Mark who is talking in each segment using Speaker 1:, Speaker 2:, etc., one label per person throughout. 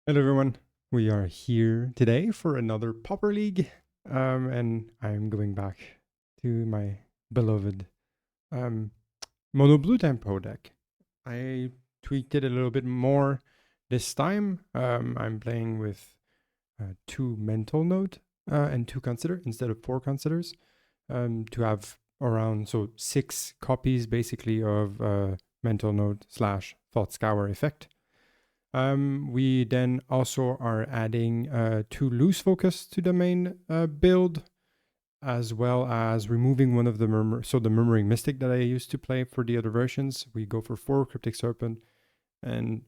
Speaker 1: Hello everyone, we are here today for another Pauper League, and I'm going back to my beloved mono blue tempo deck. I tweaked it a little bit more this time. I'm playing with 2 mental note and 2 consider instead of 4 considers, to have around 6 copies basically of mental note / thought scour effect. We then also are adding 2 loose focus to the main build, as well as removing one of the Murmuring Mystic that I used to play for the other versions. We go for 4 Cryptic Serpent and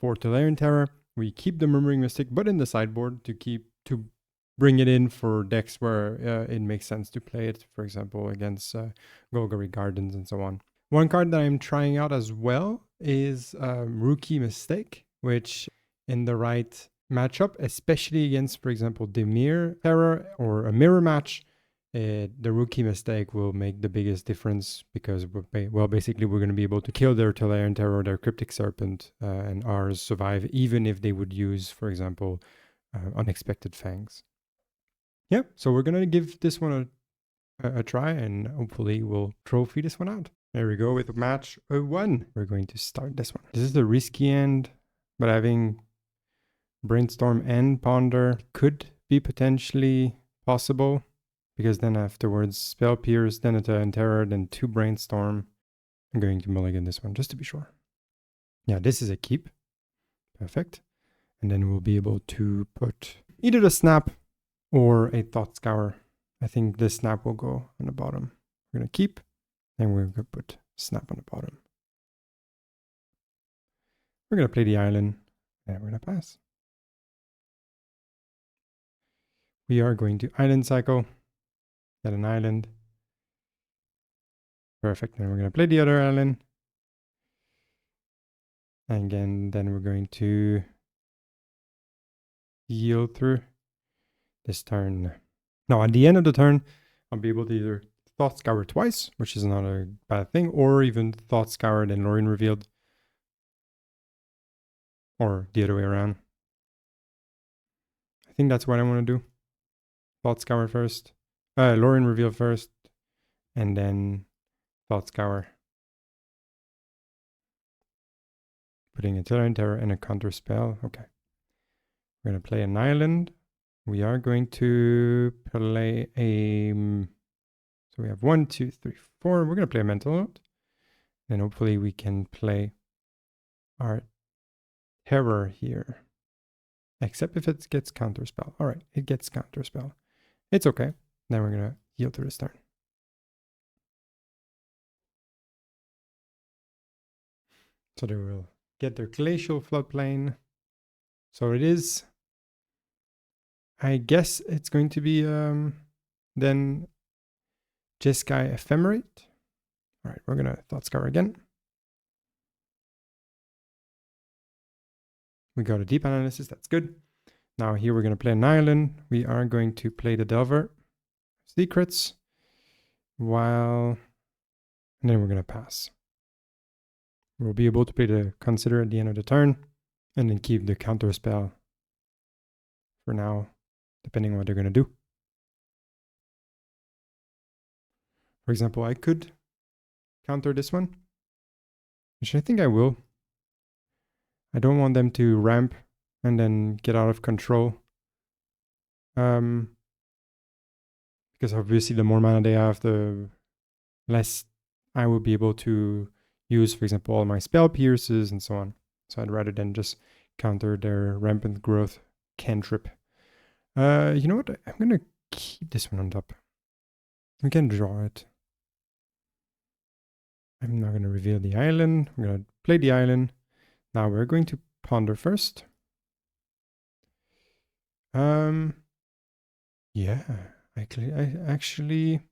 Speaker 1: 4 Tolarian Terror. We keep the Murmuring Mystic, but in the sideboard to bring it in for decks where it makes sense to play it, for example, against Golgari Gardens and so on. One card that I'm trying out as well is Rookie Mistake, which in the right matchup, especially against, for example, Dimir Terror or a mirror match, the Rookie Mistake will make the biggest difference because, basically we're going to be able to kill their Tolarian Terror, their Cryptic Serpent, and ours survive, even if they would use, for example, Unexpected Fangs. Yeah, so we're going to give this one a try, and hopefully we'll trophy this one out. There we go with match 1. We're going to start this one. This is the risky end, but having Brainstorm and Ponder could be potentially possible, because then afterwards Spell Pierce, then a Tolarian Terror, then 2 Brainstorm. I'm going to mulligan this one just to be sure. Yeah, this is a keep. Perfect. And then we'll be able to put either the Snap or a Thought Scour. I think the Snap will go on the bottom. We're going to keep, and we're going to put Snap on the bottom. We're going to play the island, and we're going to pass. We are going to island cycle, get an island. Perfect, and we're going to play the other island. And again, then we're going to yield through this turn. Now, at the end of the turn, I'll be able to either Thought Scour twice, which is not a bad thing, or even Thought Scour then Lórien Revealed. Or the other way around. I think that's what I want to do. Thought Scour first. Lórien Revealed first. And then Thought Scour. Putting a Tolarian Terror and a Counterspell. Okay. We're going to play an island. We are going to play a... So we have 1, 2, 3, 4. We're going to play a Mental Note. And hopefully we can play our Terror here. Except if it gets Counterspell. All right, it gets Counterspell. It's okay. Then we're going to yield to this turn. So they will get their Glacial Floodplain. So it is... I guess it's going to be then Jeskai Ephemerate. All right, we're going to Thought Scour again. We got a deep analysis, that's good. Now here we're going to play an island. We are going to play the Delver Secrets, and then we're going to pass. We'll be able to play the Consider at the end of the turn, and then keep the Counterspell for now, depending on what they're going to do. For example, I could counter this one, which I think I will. I don't want them to ramp and then get out of control. Because obviously the more mana they have, the less I will be able to use, for example, all my Spell Pierces and so on. So I'd rather than just counter their Rampant Growth cantrip. You know what? I'm going to keep this one on top. We can draw it. I'm not going to reveal the island. I'm going to play the island. Now we're going to Ponder first. Yeah, I actually...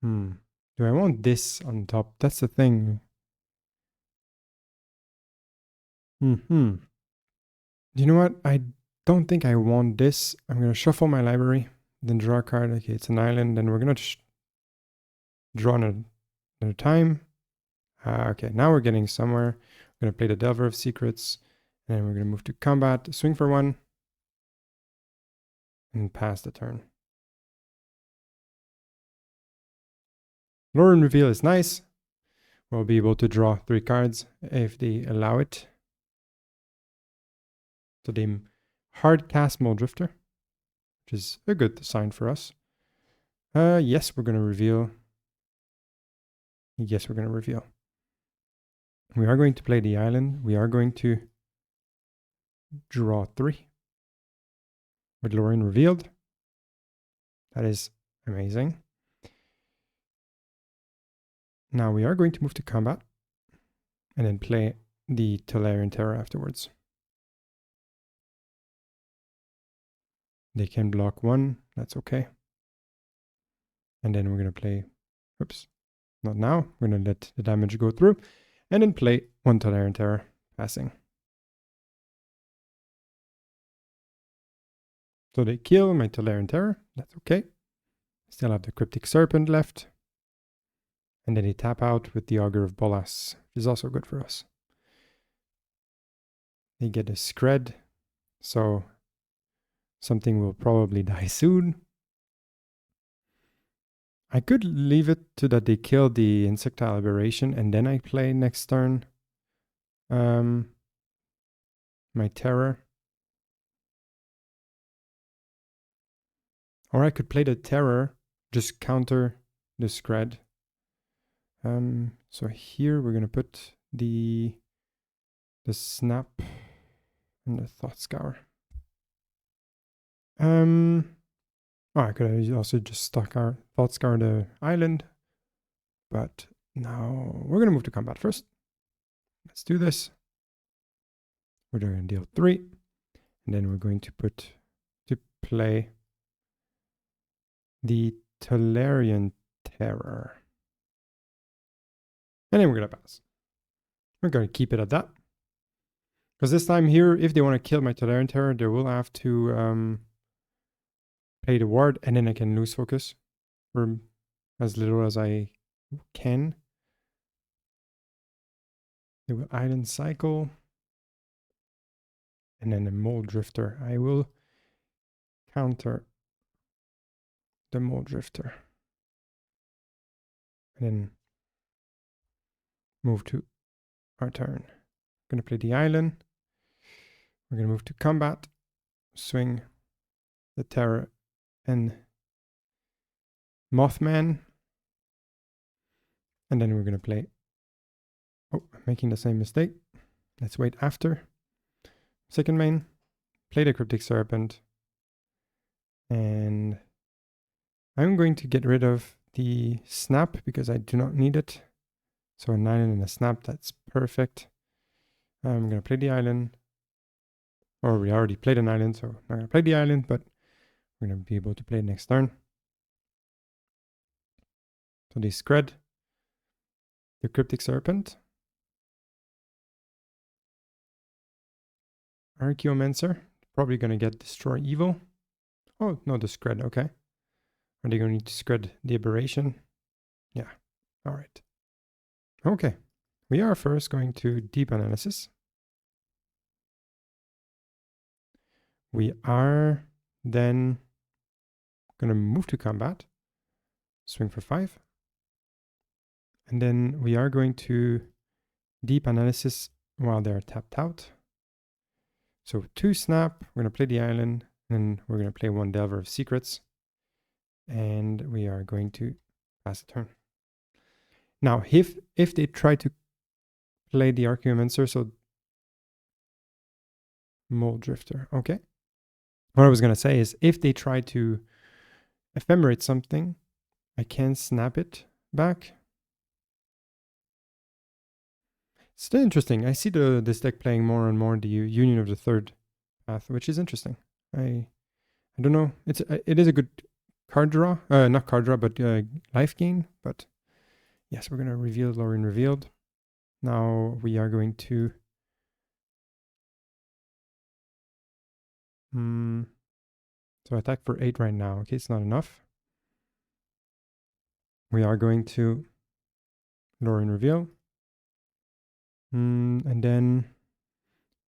Speaker 1: Do I want this on top? That's the thing. You know what? I don't think I want this. I'm going to shuffle my library, then draw a card. Okay, it's an island. Then we're going to draw another time. Okay, now we're getting somewhere. We're going to play the Delver of Secrets. And then we're going to move to combat, swing for 1. And pass the turn. Lórien Revealed is nice. We'll be able to draw 3 cards if they allow it. So they hard cast Muldrifter, which is a good sign for us. Yes, we're going to reveal. Yes, we're going to reveal. We are going to play the island. We are going to draw 3 with Lórien Revealed. That is amazing. Now we are going to move to combat and then play the Tolarian Terror afterwards. They can block 1, that's okay. And then we're going to play, oops, not now. We're going to let the damage go through and then play 1 Tolarian Terror, passing. So they kill my Tolarian Terror, that's okay. Still have the Cryptic Serpent left. And then they tap out with the Augur of Boros, which is also good for us. They get a Scred, so something will probably die soon. I could leave it to that they kill the Insectile Aberration and then I play next turn my Terror. Or I could play the Terror, just counter the Scred. So here we're going to put the Snap and the Thought Scour. Oh, I could also just Thought Scour the island. But now we're going to move to combat first. Let's do this. We're going to deal 3. And then we're going to play the Tolarian Terror. And then we're going to pass. We're going to keep it at that. Because this time here, if they want to kill my Tolarian Terror, they will have to play the ward, and then I can lose focus for as little as I can. They will Island Cycle. And then the Muldrifter. I will counter the Muldrifter. And then move to our turn. I'm going to play the island. We're going to move to combat. Swing the Terror and Mothman. And then we're going to play... Oh, I'm making the same mistake. Let's wait after. Second main. Play the Cryptic Serpent. And I'm going to get rid of the Snap because I do not need it. So a 9 and a Snap, that's perfect. I'm going to play the island. Or we already played an island, so I'm not going to play the island, but we're going to be able to play it next turn. So they Scred the Cryptic Serpent. Archaeomancer, probably going to get Destroy Evil. Oh, no, the Scred, okay. Are they going to need to Scred the Aberration? Yeah, all right. Okay, we are first going to Deep Analysis. We are then going to move to combat, swing for 5. And then we are going to Deep Analysis while they're tapped out. So 2 Snap, we're going to play the island, and we're going to play 1 Delver of Secrets. And we are going to pass the turn. Now, if they try to play the Archaeomancer, so Muldrifter, okay. What I was going to say is, if they try to Ephemerate something, I can snap it back. It's still interesting. I see this deck playing more and more the Union of the Third path, which is interesting. I don't know. It is a good card draw. Not card draw, but life gain. But yes, we're going to reveal Lórien Revealed. Now we are going to... So attack for 8 right now. Okay, it's not enough. We are going to Lórien Reveal. And then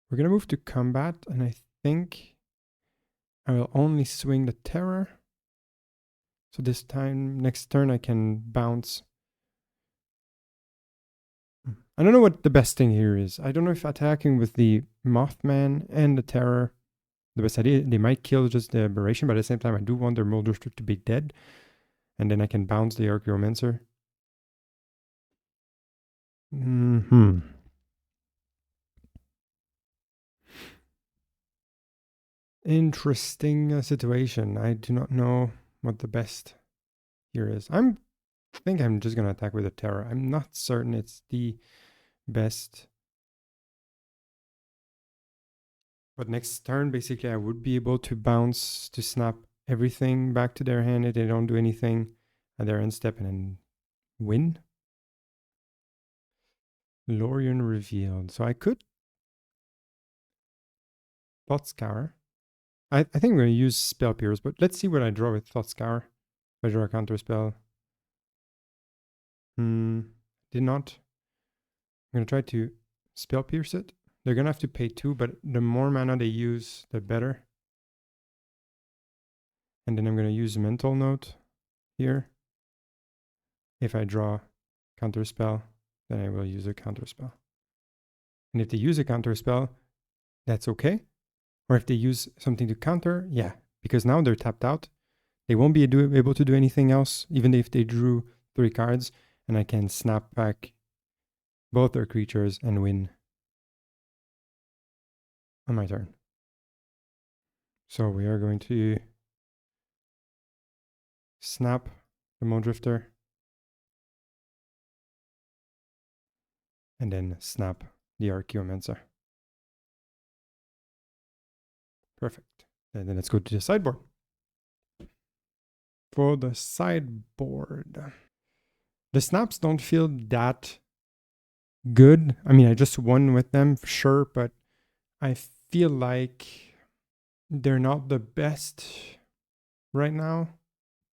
Speaker 1: we're gonna move to combat, and I think I will only swing the terror. So this time, next turn, I can bounce. I don't know what the best thing here is. I don't know if attacking with the Mothman and the terror, the best idea. They might kill just the Aberration, but at the same time, I do want their Molderstruck to be dead. And then I can bounce the Archaeomancer. Interesting situation. I do not know what the best here is. I think I'm just going to attack with a terror. I'm not certain it's the best. But next turn, basically, I would be able to bounce to snap everything back to their hand if they don't do anything at their end step and then win. Lórien Revealed. So I could Thought Scour. I think I'm going to use Spell Pierce, but let's see what I draw with Thought Scour. If I draw a Counterspell. Did not. I'm going to try to Spell Pierce it. They're going to have to pay 2, but the more mana they use, the better. And then I'm going to use Mental Note here. If I draw Counterspell, then I will use a Counterspell. And if they use a Counterspell, that's okay. Or if they use something to counter, yeah, because now they're tapped out. They won't be able to do anything else, even if they drew 3 cards, and I can snap back both their creatures and win on my turn. So we are going to snap the Muldrifter, and then snap the Archaeomancer. Perfect. And then let's go to the sideboard. For the sideboard, the snaps don't feel that good. I mean, I just won with them, sure, but I feel like they're not the best right now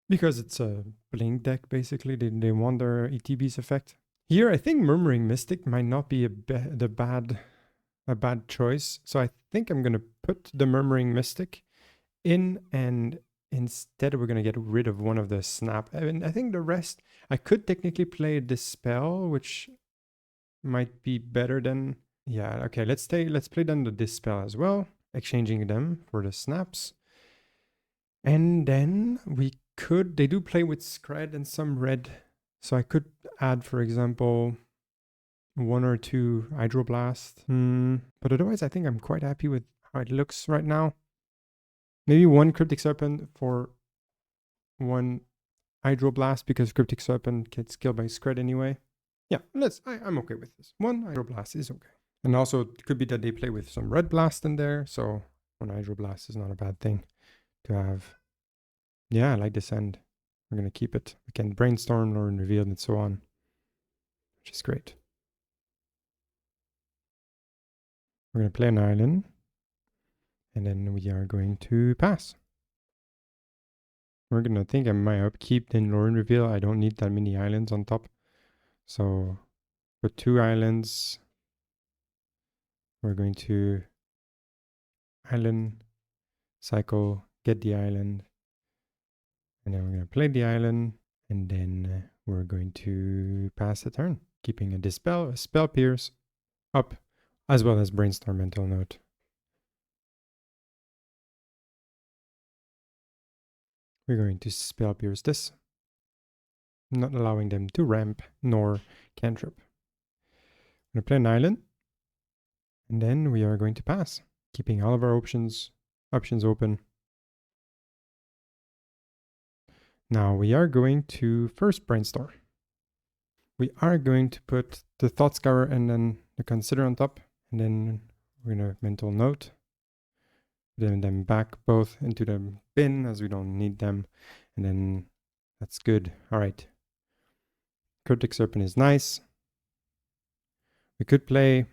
Speaker 1: because it's a blink deck, basically. They want their ETB's effect. Here, I think Murmuring Mystic might not be a bad choice. So I think I'm going to put the Murmuring Mystic in, and instead we're going to get rid of one of the snap. And I think the rest, I could technically play Dispel, which might be better than, yeah, okay, let's play then the Dispel as well, exchanging them for the snaps. And then they do play with Scred and some red, so I could add, for example, 1 or 2 Hydroblast. But otherwise, I think I'm quite happy with how it looks right now. Maybe 1 Cryptic Serpent for 1 Hydroblast, because Cryptic Serpent gets killed by Scred anyway. Yeah, I'm okay with this. 1 Hydroblast is okay. And also, it could be that they play with some Red Blast in there, so 1 Hydroblast is not a bad thing to have. Yeah, I like this end. We're going to keep it. We can Brainstorm, Lórien Revealed, and so on, which is great. We're going to play an island, and then we are going to pass. We're going to think I might upkeep in Lórien Revealed. I don't need that many islands on top. So, put 2 islands. We're going to island, cycle, get the island, and then we're going to play the island, and then we're going to pass the turn, keeping a Dispel, a Spell Pierce up, as well as Brainstorm Mental Note. We're going to Spell Pierce this, not allowing them to ramp nor cantrip. I'm going to play an island, and then we are going to pass, keeping all of our options open. Now we are going to first Brainstorm. We are going to put the Thought Scour and then the Consider on top, and then we're going to Mental Note. Then them back both into the bin, as we don't need them, and then that's good. All right. Cryptic Serpent is nice. We could play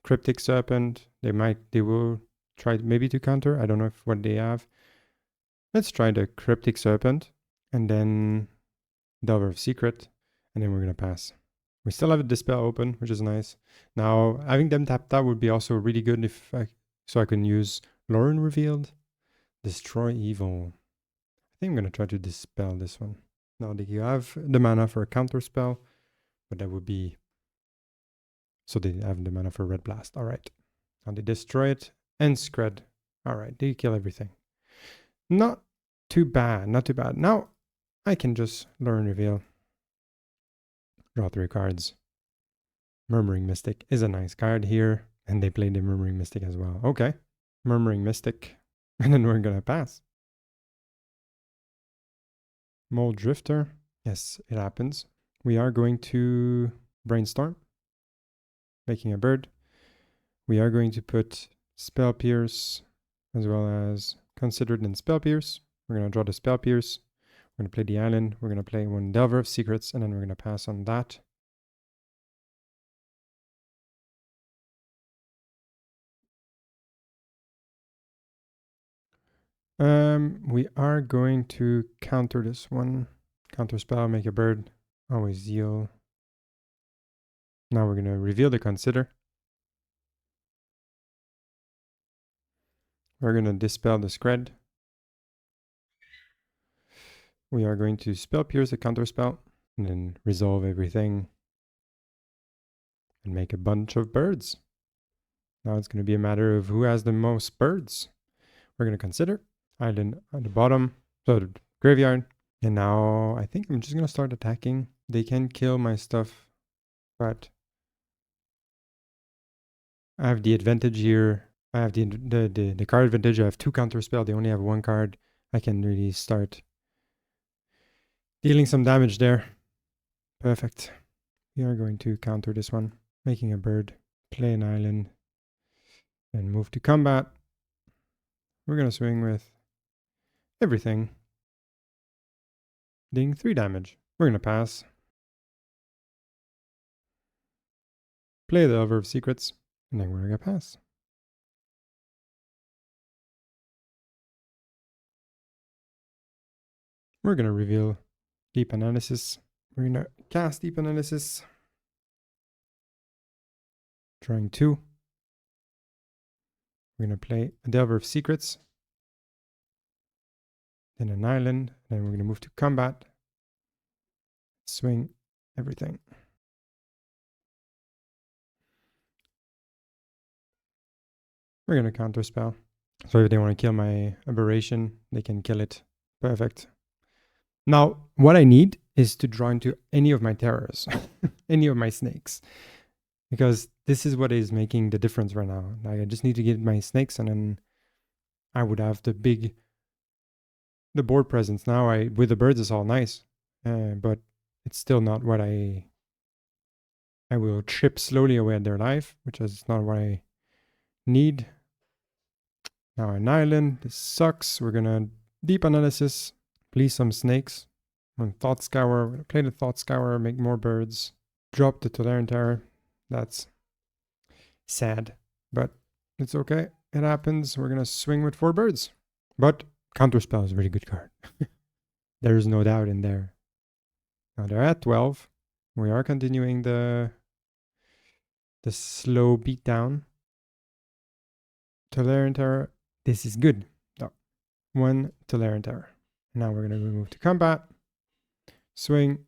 Speaker 1: Cryptic Serpent. They will try maybe to counter. I don't know what they have. Let's try the Cryptic Serpent, and then Delver of Secret, and then we're gonna pass. We still have a Dispel open, which is nice. Now, having them tapped out would be also really good so I can use Lórien Revealed. Destroy Evil. I think I'm going to try to Dispel this one. Now that you have the mana for a Counterspell, but that would be... So they have the mana for Red Blast. All right. Now they destroy it and Scred. All right, they kill everything. Not too bad, not too bad. Now I can just Lórien Reveal. Draw 3 cards. Murmuring Mystic is a nice card here. And they play the Murmuring Mystic as well. Okay. Murmuring Mystic. And then we're going to pass. Mole Drifter. Yes, it happens. We are going to Brainstorm. Making a bird. We are going to put Spell Pierce as well as Considered and Spell Pierce. We're going to draw the Spell Pierce. We're going to play the island. We're going to play one Delver of Secrets, and then we're going to pass on that. We are going to counter this one. Counterspell, make a bird. Always Zeal. Now we're going to reveal the Consider. We're going to Dispel the Scred. We are going to Spell Pierce the Counterspell, and then resolve everything. And make a bunch of birds. Now it's going to be a matter of who has the most birds. We're going to Consider. Island at the bottom, so the graveyard. And now I think I'm just going to start attacking. They can kill my stuff, but I have the advantage here. I have the card advantage. I have 2 Counterspell. They only have 1 card. I can really start dealing some damage there. Perfect. We are going to counter this one. Making a bird. Play an island. And move to combat. We're going to swing with everything. Dealing 3 damage. We're going to pass. Play the Delver of Secrets. And then we're going to pass. We're going to reveal Deep Analysis. We're going to cast Deep Analysis. Drawing 2. We're going to play a Delver of Secrets. Then an island. Then we're going to move to combat. Swing everything. We're going to Counterspell. So if they want to kill my Aberration, they can kill it. Perfect. Now, what I need is to draw into any of my terrors. Any of my snakes. Because this is what is making the difference right now. Like, I just need to get my snakes and then I would have the board presence. Now with the birds it's all nice. But it's still not what I will chip slowly away at their life, which is not what I need. Now an island. This sucks. We're gonna Deep Analysis. Please some snakes. On Thought Scour. We're gonna play the Thought Scour, make more birds. Drop the Tolarian Terror. That's sad, but it's okay. It happens. We're gonna swing with 4 birds. But Counterspell is a really good card. There's no doubt in there. Now they're at 12. We are continuing the slow beatdown. Tolarian Terror. This is good. No. 1 Tolarian Terror. Now we're going to move to combat. Swing.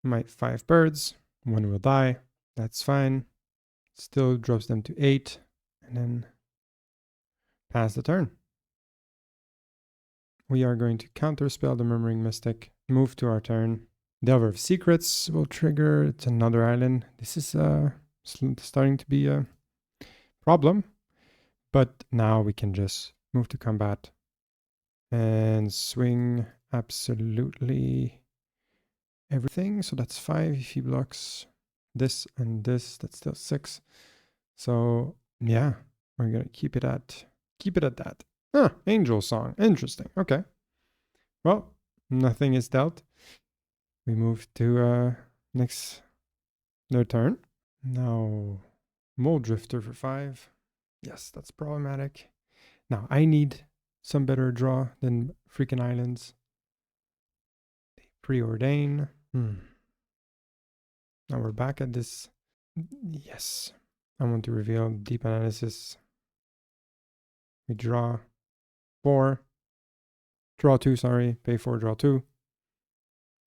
Speaker 1: My 5 birds. 1 will die. That's fine. Still drops them to 8. And then pass the turn. We are going to counterspell the Murmuring Mystic. Move to our turn. Delver of Secrets will trigger. It's another island. This is starting to be a problem. But now we can just move to combat. And swing absolutely everything. So that's 5. If he blocks this and this, that's still 6. So yeah, we're gonna keep it at that. Ah, Angel Song. Interesting. Okay. Well, nothing is dealt. We move to their turn. Now Mole Drifter for 5. Yes, that's problematic. Now I need some better draw than freaking islands. They preordain. Now we're back at this. Yes. I want to reveal deep analysis. We draw 4. Draw 2, sorry. Pay 4, draw 2.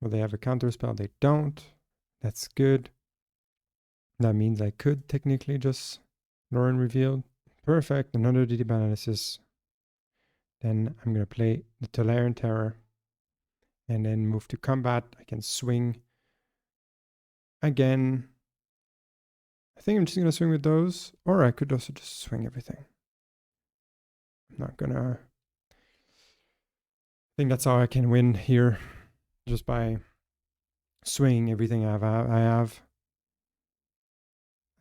Speaker 1: Well, they have a counterspell. They don't. That's good. That means I could technically just Lórien Revealed. Perfect. Another deep analysis. Then I'm going to play the Tolarian Terror. And then move to combat. I can swing again. I think I'm just going to swing with those. Or I could also just swing everything. I'm not going to... I think that's how I can win here. Just by swinging everything I have.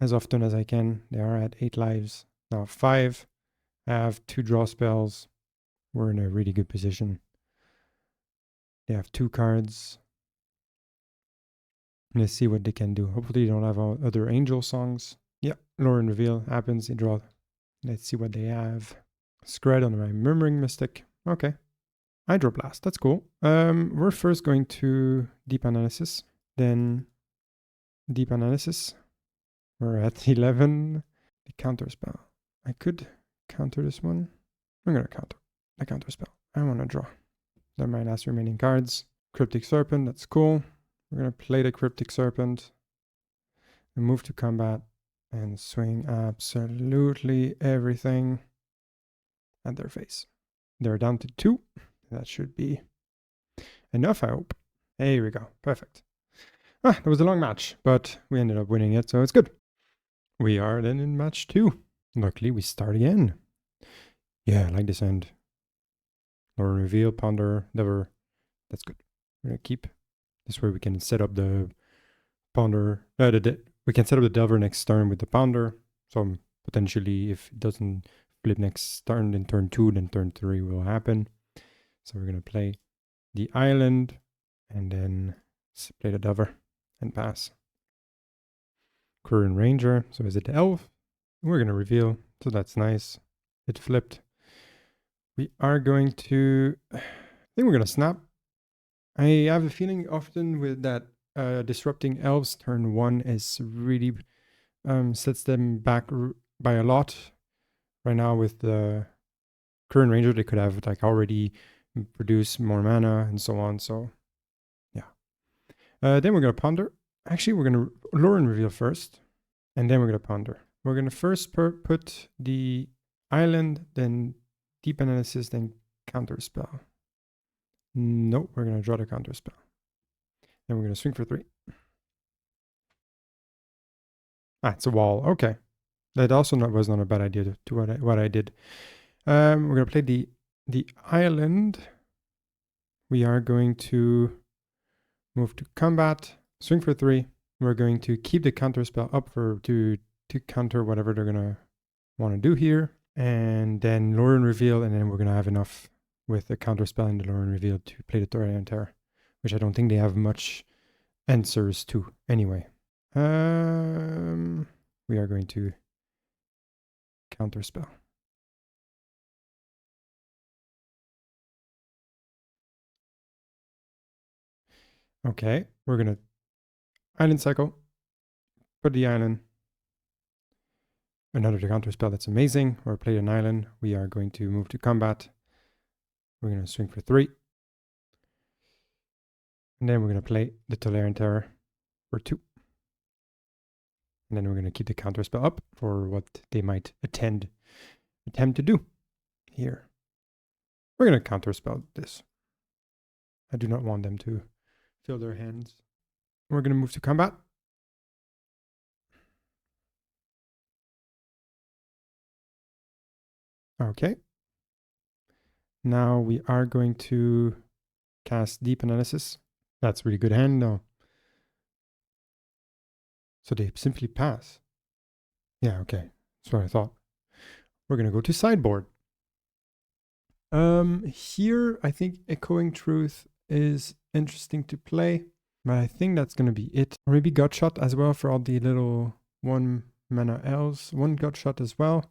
Speaker 1: As often as I can. They are at 8 lives. Now 5. I have 2 draw spells. We're in a really good position. They have 2 cards. Let's see what they can do. Hopefully they don't have other angel songs. Yeah, Lórien Reveal happens. They draw. Let's see what they have. Scred on my Murmuring Mystic. Okay. Hydroblast. That's cool. We're first going to Deep Analysis. Then Deep Analysis. We're at 11. The Counterspell. I could counter this one. I'm going to counter the Counterspell. I want to draw. They're my last remaining cards. Cryptic Serpent. That's cool. We're going to play the Cryptic Serpent. And move to combat. And swing absolutely everything at their face. They're down to 2. That should be enough, I hope. There we go. Perfect. That was a long match, but we ended up winning it, so it's good. We are then in match 2. Luckily, we start again. Yeah, I like this end. Lórien Reveal, Ponder, Delver. That's good. We're going to keep this where we can set up the Ponder. We can set up the Delver next turn with the Ponder. So potentially, if it doesn't flip next turn, then turn 2, then turn 3 will happen. So we're going to play the Island and then play the Delver and pass. Current Ranger. So is it the Elf? We're going to reveal. So that's nice. It flipped. We are going to... I think we're going to snap. I have a feeling often with that disrupting elves turn 1 is really sets them back by a lot. Right now with the current Ranger, they could have like already produce more mana and so on. So yeah. Then we're going to Ponder. Actually, we're going to Lórien Reveal first. And then we're going to Ponder. We're going to first put the Island, then Deep Analysis, then Counterspell. Nope, we're going to draw the Counterspell. Then we're going to swing for 3. It's a wall. Okay. That also was not a bad idea to what I did. We're going to play the Island. We are going to move to combat, swing for 3. We're going to keep the Counterspell up to counter whatever they're going to want to do here. And then Lórien Reveal, and then we're going to have enough with the Counterspell and the Lórien Reveal to play the Tolarian Terror, which I don't think they have much answers to anyway. We are going to Counterspell. Okay, we're going to Island Cycle, put the Island, another Counterspell, that's amazing, or play an Island. We are going to move to combat. We're going to swing for 3. And then we're going to play the Tolarian Terror for 2. And then we're going to keep the Counterspell up for what they might attempt to do here. We're going to Counterspell this. I do not want them to fill their hands. We're going to move to combat. Okay. Now we are going to cast Deep Analysis. That's a really good hand though. So they simply pass. Yeah, okay. That's what I thought. We're going to go to sideboard. Here, I think Echoing Truth is interesting to play. But I think that's going to be it. Or maybe Gutshot as well for all the little 1 mana elves. 1 Gutshot as well.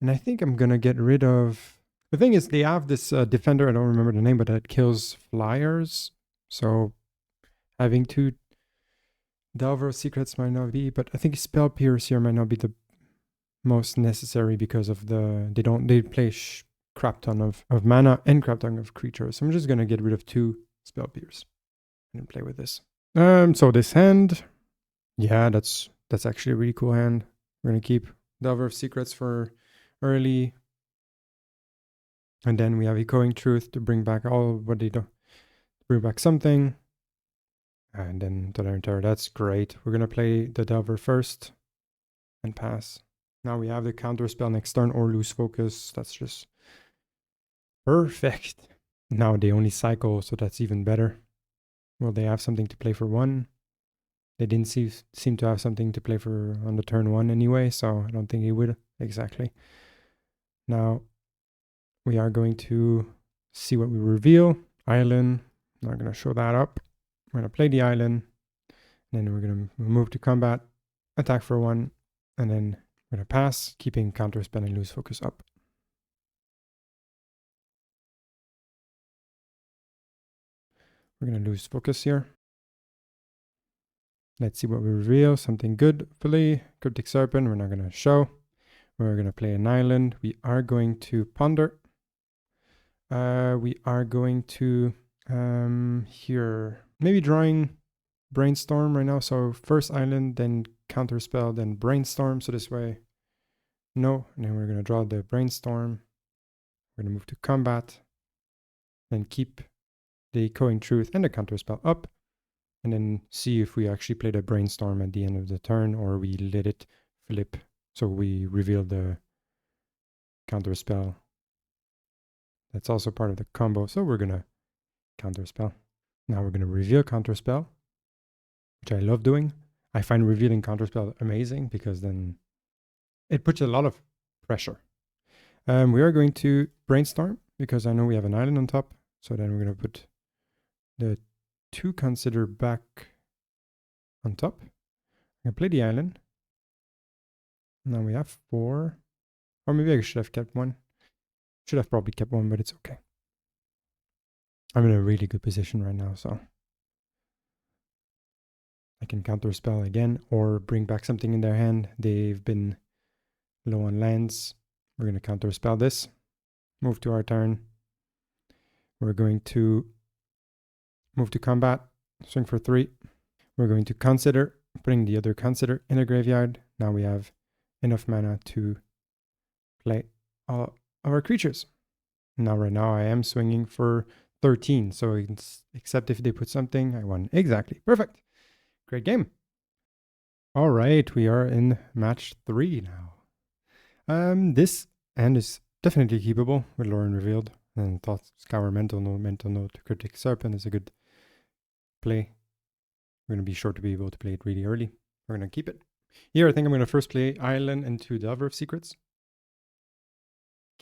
Speaker 1: And I think I'm going to get rid of... The thing is, they have this defender, I don't remember the name, but that kills flyers. So having to Delver of Secrets might not be, but I think Spell Pierce here might not be the most necessary because of the they play crap ton of mana and crap ton of creatures. So I'm just gonna get rid of 2 Spell Pierce and play with this. So this hand, yeah, that's actually a really cool hand. We're gonna keep Delver of Secrets for early. And then we have Echoing Truth to bring back all what they do. Bring back something. And then Tolarian Terror, that's great. We're gonna play the Delver first and pass. Now we have the Counterspell next turn or lose focus. That's just perfect. Now they only cycle, so that's even better. Well, they have something to play for 1. They didn't seem to have something to play for on the turn 1 anyway, so I don't think he would. Exactly. Now we are going to see what we reveal. Island. I'm not going to show that up. We're going to play the island. And then we're going to move to combat, attack for 1, and then we're going to pass, keeping Counterspell and lose focus up. We're going to lose focus here. Let's see what we reveal. Something good, hopefully. Cryptic Serpent, we're not going to show. We're going to play an island. We are going to ponder. We are going to here, maybe drawing Brainstorm right now. So first island, then Counterspell, then Brainstorm. So this way, no. And then we're going to draw the Brainstorm. We're going to move to combat. Then keep the Echoing Truth and the Counterspell up. And then see if we actually play the Brainstorm at the end of the turn or we let it flip. So we reveal the Counterspell. That's also part of the combo. So we're going to Counterspell. Now we're going to reveal Counterspell, which I love doing. I find revealing Counterspell amazing because then it puts a lot of pressure. We are going to Brainstorm because I know we have an island on top. So then we're going to put the 2 Consider back on top. I'm going to play the island. Now we have 4. Or maybe I should have kept 1. Should have probably kept 1, but it's okay. I'm in a really good position right now, so I can Counterspell again or bring back something in their hand. They've been low on lands. We're going to Counterspell this. Move to our turn. We're going to move to combat. Swing for 3. We're going to Consider. Putting the other Consider in the graveyard. Now we have enough mana to play all of our creatures. Now right now I am swinging for 13. So except if they put something, I won. Exactly. Perfect. Great game. All right, we are in match 3 now. This hand is definitely keepable with Lórien Revealed. And Thought Scour Mental Note, Cryptic Serpent is a good play. We're going to be sure to be able to play it really early. We're going to keep it. Here, I think I'm going to first play Island into Delver of Secrets.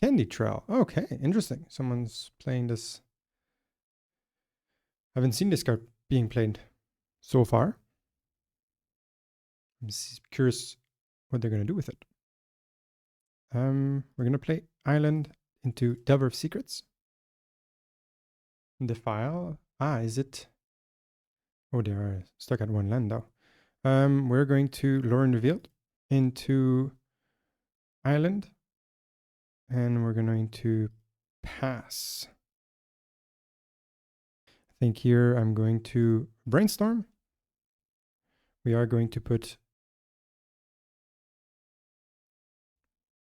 Speaker 1: Candy Trail. Okay, interesting. Someone's playing this. I haven't seen this card being played so far. I'm curious what they're going to do with it. We're going to play Island into Delver of Secrets. Defile. Is it? Oh, they are stuck at 1 land though. We're going to Lórien Revealed into Island. And we're going to pass. I think here I'm going to Brainstorm. We are going to put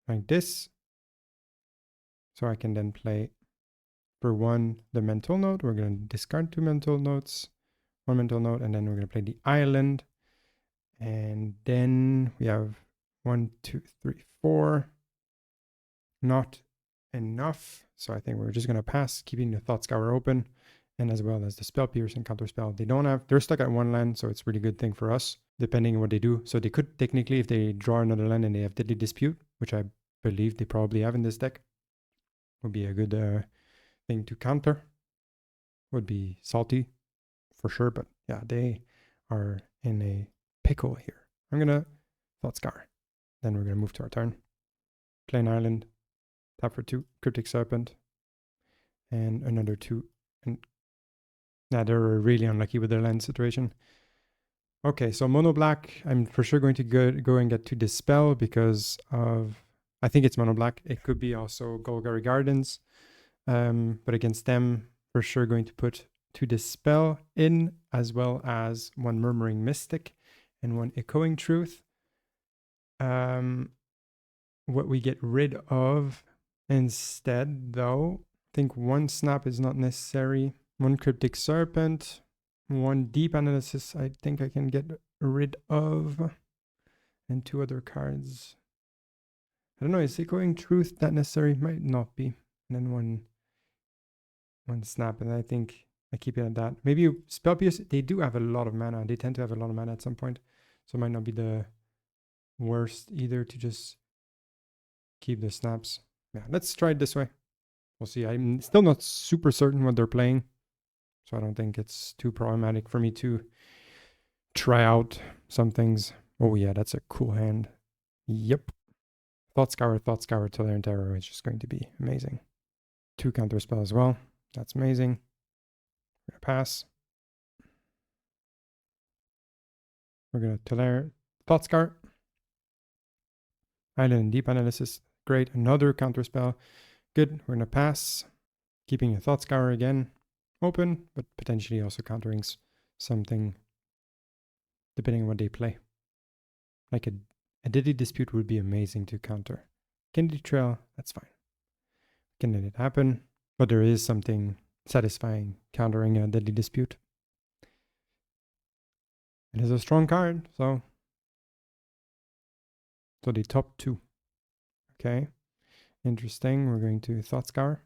Speaker 1: like this. So I can then play for 1 the Mental Note. We're going to discard 2 Mental Notes. 1 Mental Note. And then we're going to play the Island. And then we have 1, 2, 3, 4. Not enough. So I think we're just going to pass, keeping the Thought Scour open. And as well as the Spell Pierce and Counterspell. They're stuck at 1 land, so it's a really good thing for us, depending on what they do. So they could technically, if they draw another land and they have Deadly Dispute, which I believe they probably have in this deck, would be a good thing to counter. Would be salty, for sure, but yeah, they are in a pickle here. I'm going to Thought Scour. Then we're going to move to our turn. Play an island. Tap for 2, Cryptic Serpent. And another 2. And they're really unlucky with their land situation. Okay, so mono black, I'm for sure going to go and get to Dispel because of, I think it's mono black. It could be also Golgari Gardens. But against them, for sure going to put 2 Dispel in, as well as 1 Murmuring Mystic and 1 Echoing Truth. What we get rid of instead, though, I think 1 Snap is not necessary. 1 Cryptic Serpent, 1 Deep Analysis I think I can get rid of. And 2 other cards. I don't know, is Echoing Truth that necessary? Might not be. And then 1 Snap, and I think I keep it at that. Maybe Spell Pierce, they do have a lot of mana. They tend to have a lot of mana at some point. So it might not be the worst either to just keep the snaps. Yeah, let's try it this way. We'll see. I'm still not super certain what they're playing. So I don't think it's too problematic for me to try out some things. Oh yeah, that's a cool hand. Yep. Thought Scour, Tolarian Terror is just going to be amazing. 2 Counterspell as well. That's amazing. We're gonna pass. We're gonna Tolarian Thought Scour. Island and Deep Analysis. Great. Another Counterspell. Good. We're gonna pass. Keeping a Thought Scour again open, but potentially also countering something depending on what they play. Like a Deadly Dispute would be amazing to counter. Candy Trail, that's fine. Can let it happen, but there is something satisfying countering a Deadly Dispute. It is a strong card, so the top 2. Okay, interesting. We're going to Thought Scour.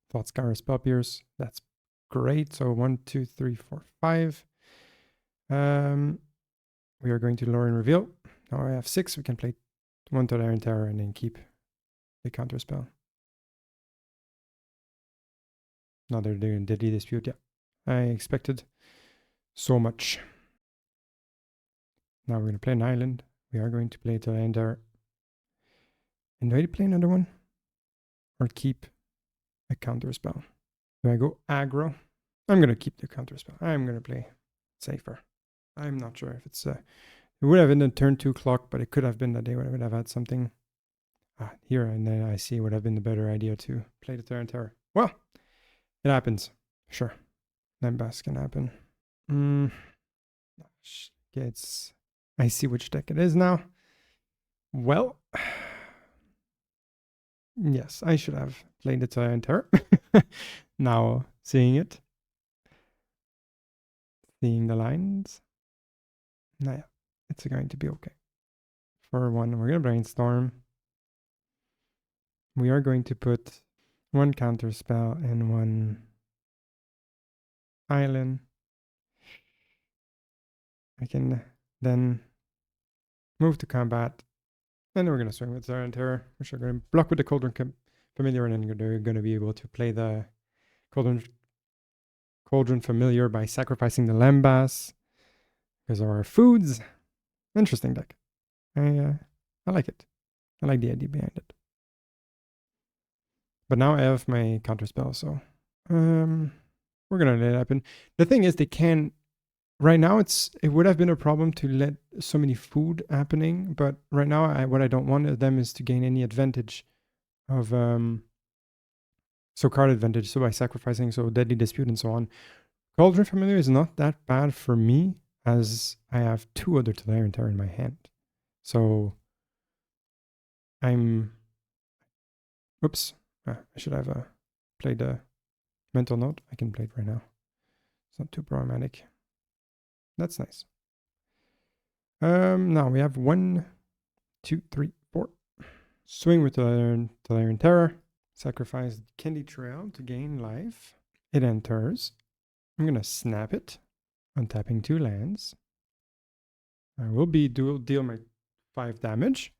Speaker 1: Thought Scour, Spell Pierce. That's great. So 1, 2, 3, 4, 5. We are going to Lórien Revealed. Now I have 6. We can play 1 Tolarian Terror and then keep the Counterspell. Now they're doing Deadly Dispute. Yeah, I expected so much. Now we're going to play an island. We are going to play Tolarian Terror. And do I play another one? Or keep a Counterspell? Do I go aggro? I'm going to keep the Counterspell. I'm going to play safer. I'm not sure if it's... it would have been a turn 2 clock, but it could have been that they would have had something here, and then I see would have been the better idea to play the Tolarian Terror. Well, it happens. Sure. Lembas can happen. Okay, I see which deck it is now. Well, yes, I should have played the Tolarian Terror. Now, seeing it. Seeing the lines. Nah, it's going to be okay. For 1, we're going to Brainstorm. We are going to put 1 Counterspell and 1 Island. I can then move to combat. And we're going to swing with Tolarian Terror, which are going to block with the Cauldron Familiar, and then they're going to be able to play the Cauldron Familiar by sacrificing the Lembas because of our foods. Interesting deck. I like it. I like the idea behind it. But now I have my Counterspell, so we're gonna let it happen. The thing is, they can. Right now, it would have been a problem to let so many food happening, but right now, what I don't want them is to gain any advantage of so card advantage, so by sacrificing, so Deadly Dispute and so on. Cauldron Familiar is not that bad for me, as I have 2 other Tolarian Terror in my hand. So oops, I should have played a mental note. I can play it right now. It's not too problematic. That's nice. Now we have 1, 2, 3, 4. Swing with Tolarian Terror. Sacrifice Candy Trail to gain life. It enters. I'm gonna snap it, untapping 2 lands. I will deal my 5 damage.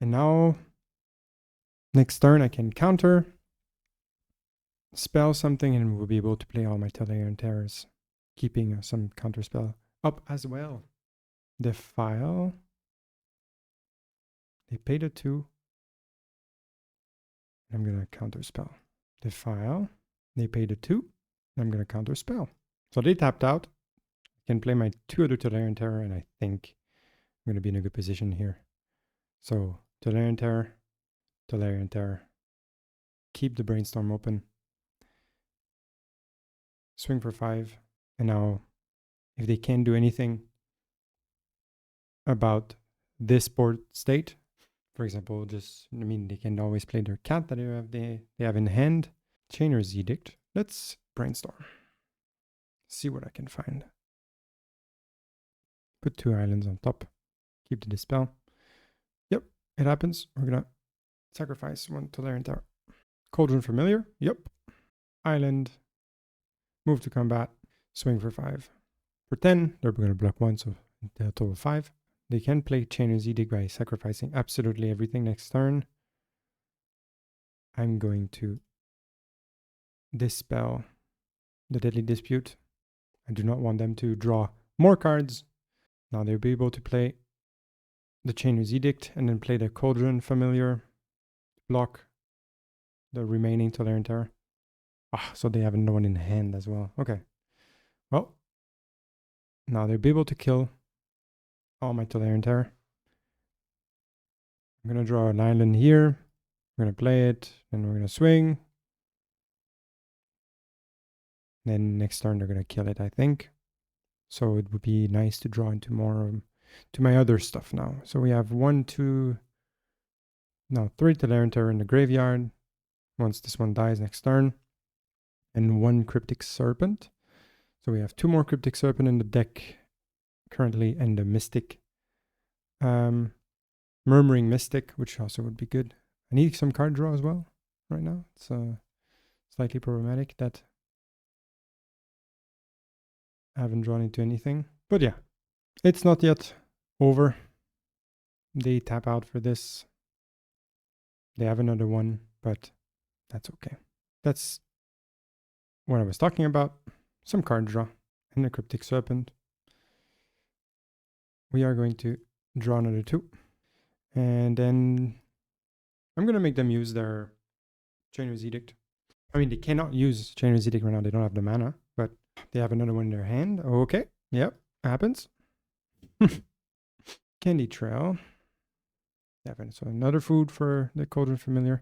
Speaker 1: And now, next turn I can counter, spell something, and we'll be able to play all my Tolarian Terrors, keeping some Counterspell up as well. Defile. They paid a 2. I'm going to Counterspell. Defile. They paid a 2. I'm going to Counterspell. So they tapped out. I can play my 2 other Tolarian Terror, and I think I'm going to be in a good position here. So Tolarian Terror, Tolarian Terror. Keep the Brainstorm open. Swing for 5. And now, if they can't do anything about this board state, for example, they can always play their cat that they have in hand. Chainer's Edict. Let's Brainstorm. See what I can find. Put 2 islands on top. Keep the Dispel. Yep, it happens. We're gonna sacrifice 1 Tolarian Terror. Cauldron Familiar. Yep. Island. Move to combat. Swing for 5. For 10, they're gonna block 1, so a total of 5. They can play Chainer's Edict by sacrificing absolutely everything next turn. I'm going to Dispel the Deadly Dispute. I do not want them to draw more cards. Now they'll be able to play the Chainer's Edict and then play the Cauldron Familiar. Block the remaining Tolarian Terror. So they have no one in hand as well. Okay. Well, now they'll be able to kill all my Tolarian Terror. I'm going to draw an island here. We're going to play it, and we're going to swing. Then next turn they're going to kill it, I think. So it would be nice to draw into more to my other stuff now. So we have 3 Tolarian Terror in the graveyard. Once this one dies next turn. And 1 Cryptic Serpent. So we have 2 more Cryptic Serpent in the deck currently, and the Mystic. Murmuring Mystic, which also would be good. I need some card draw as well right now. It's slightly problematic that I haven't drawn into anything. But yeah, it's not yet over. They tap out for this. They have another one, but that's okay. That's what I was talking about. Some card draw and a Cryptic Serpent. We are going to draw another 2. And then I'm going to make them use their Chainer's Edict. I mean, they cannot use Chainer's Edict right now. They don't have the mana, but they have another one in their hand. Okay. Yep. Happens. Candy Trail. So another food for the Cauldron Familiar.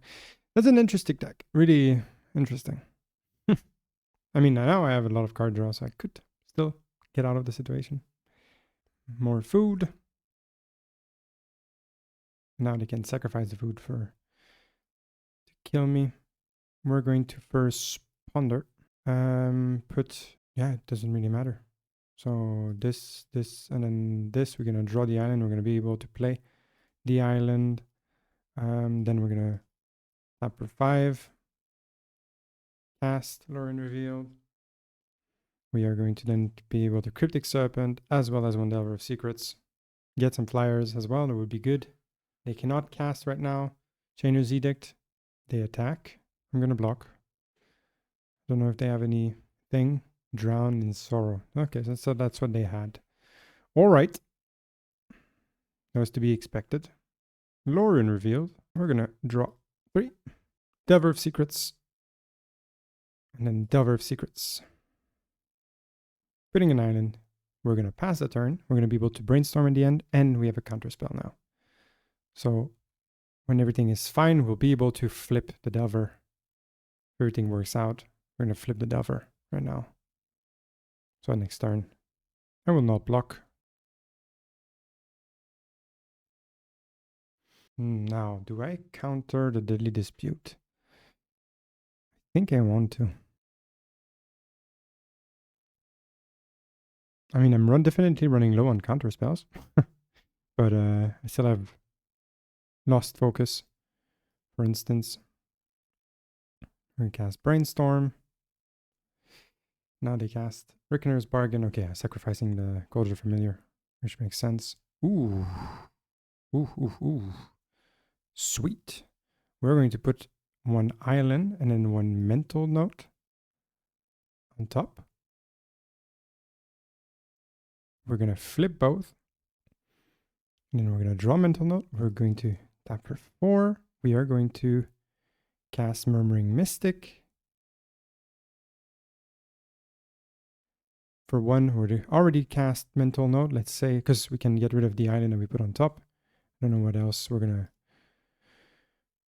Speaker 1: That's an interesting deck. Really interesting. I mean, now I have a lot of card draws, so I could still get out of the situation. More food. Now they can sacrifice the food to kill me. We're going to first ponder. It doesn't really matter. So this, and then this, we're going to draw the island. We're going to be able to play the island. Then we're going to tap for 5. Cast Lórien Revealed. We are going to then be able to Cryptic Serpent as well as 1 Delver of Secrets. Get some flyers as well. That would be good. They cannot cast right now. Chainer's Edict. They attack. I'm going to block. Don't know if they have anything. Drown in Sorrow. Okay, so that's what they had. All right. That was to be expected. Lórien Revealed. We're going to draw 3. Delver of Secrets. And then Delver of Secrets. Putting an island. We're going to pass the turn. We're going to be able to Brainstorm in the end. And we have a Counterspell now. So when everything is fine, we'll be able to flip the Delver. If everything works out, we're going to flip the Delver right now. So next turn, I will not block. Now, do I counter the Deadly Dispute? I think I want to. I mean, I'm definitely running low on counterspells. But I still have Lost Focus, for instance. We're going to cast Brainstorm. Now they cast Reckoner's Bargain. Okay, sacrificing the Cauldron Familiar, which makes sense. Ooh. Sweet. We're going to put 1 island and then 1 mental note on top. We're going to flip both. And then we're going to draw mental note. We're going to tap for 4. We are going to cast Murmuring Mystic. for one who already cast Mental Note, let's say, because we can get rid of the island that we put on top. I don't know what else we're gonna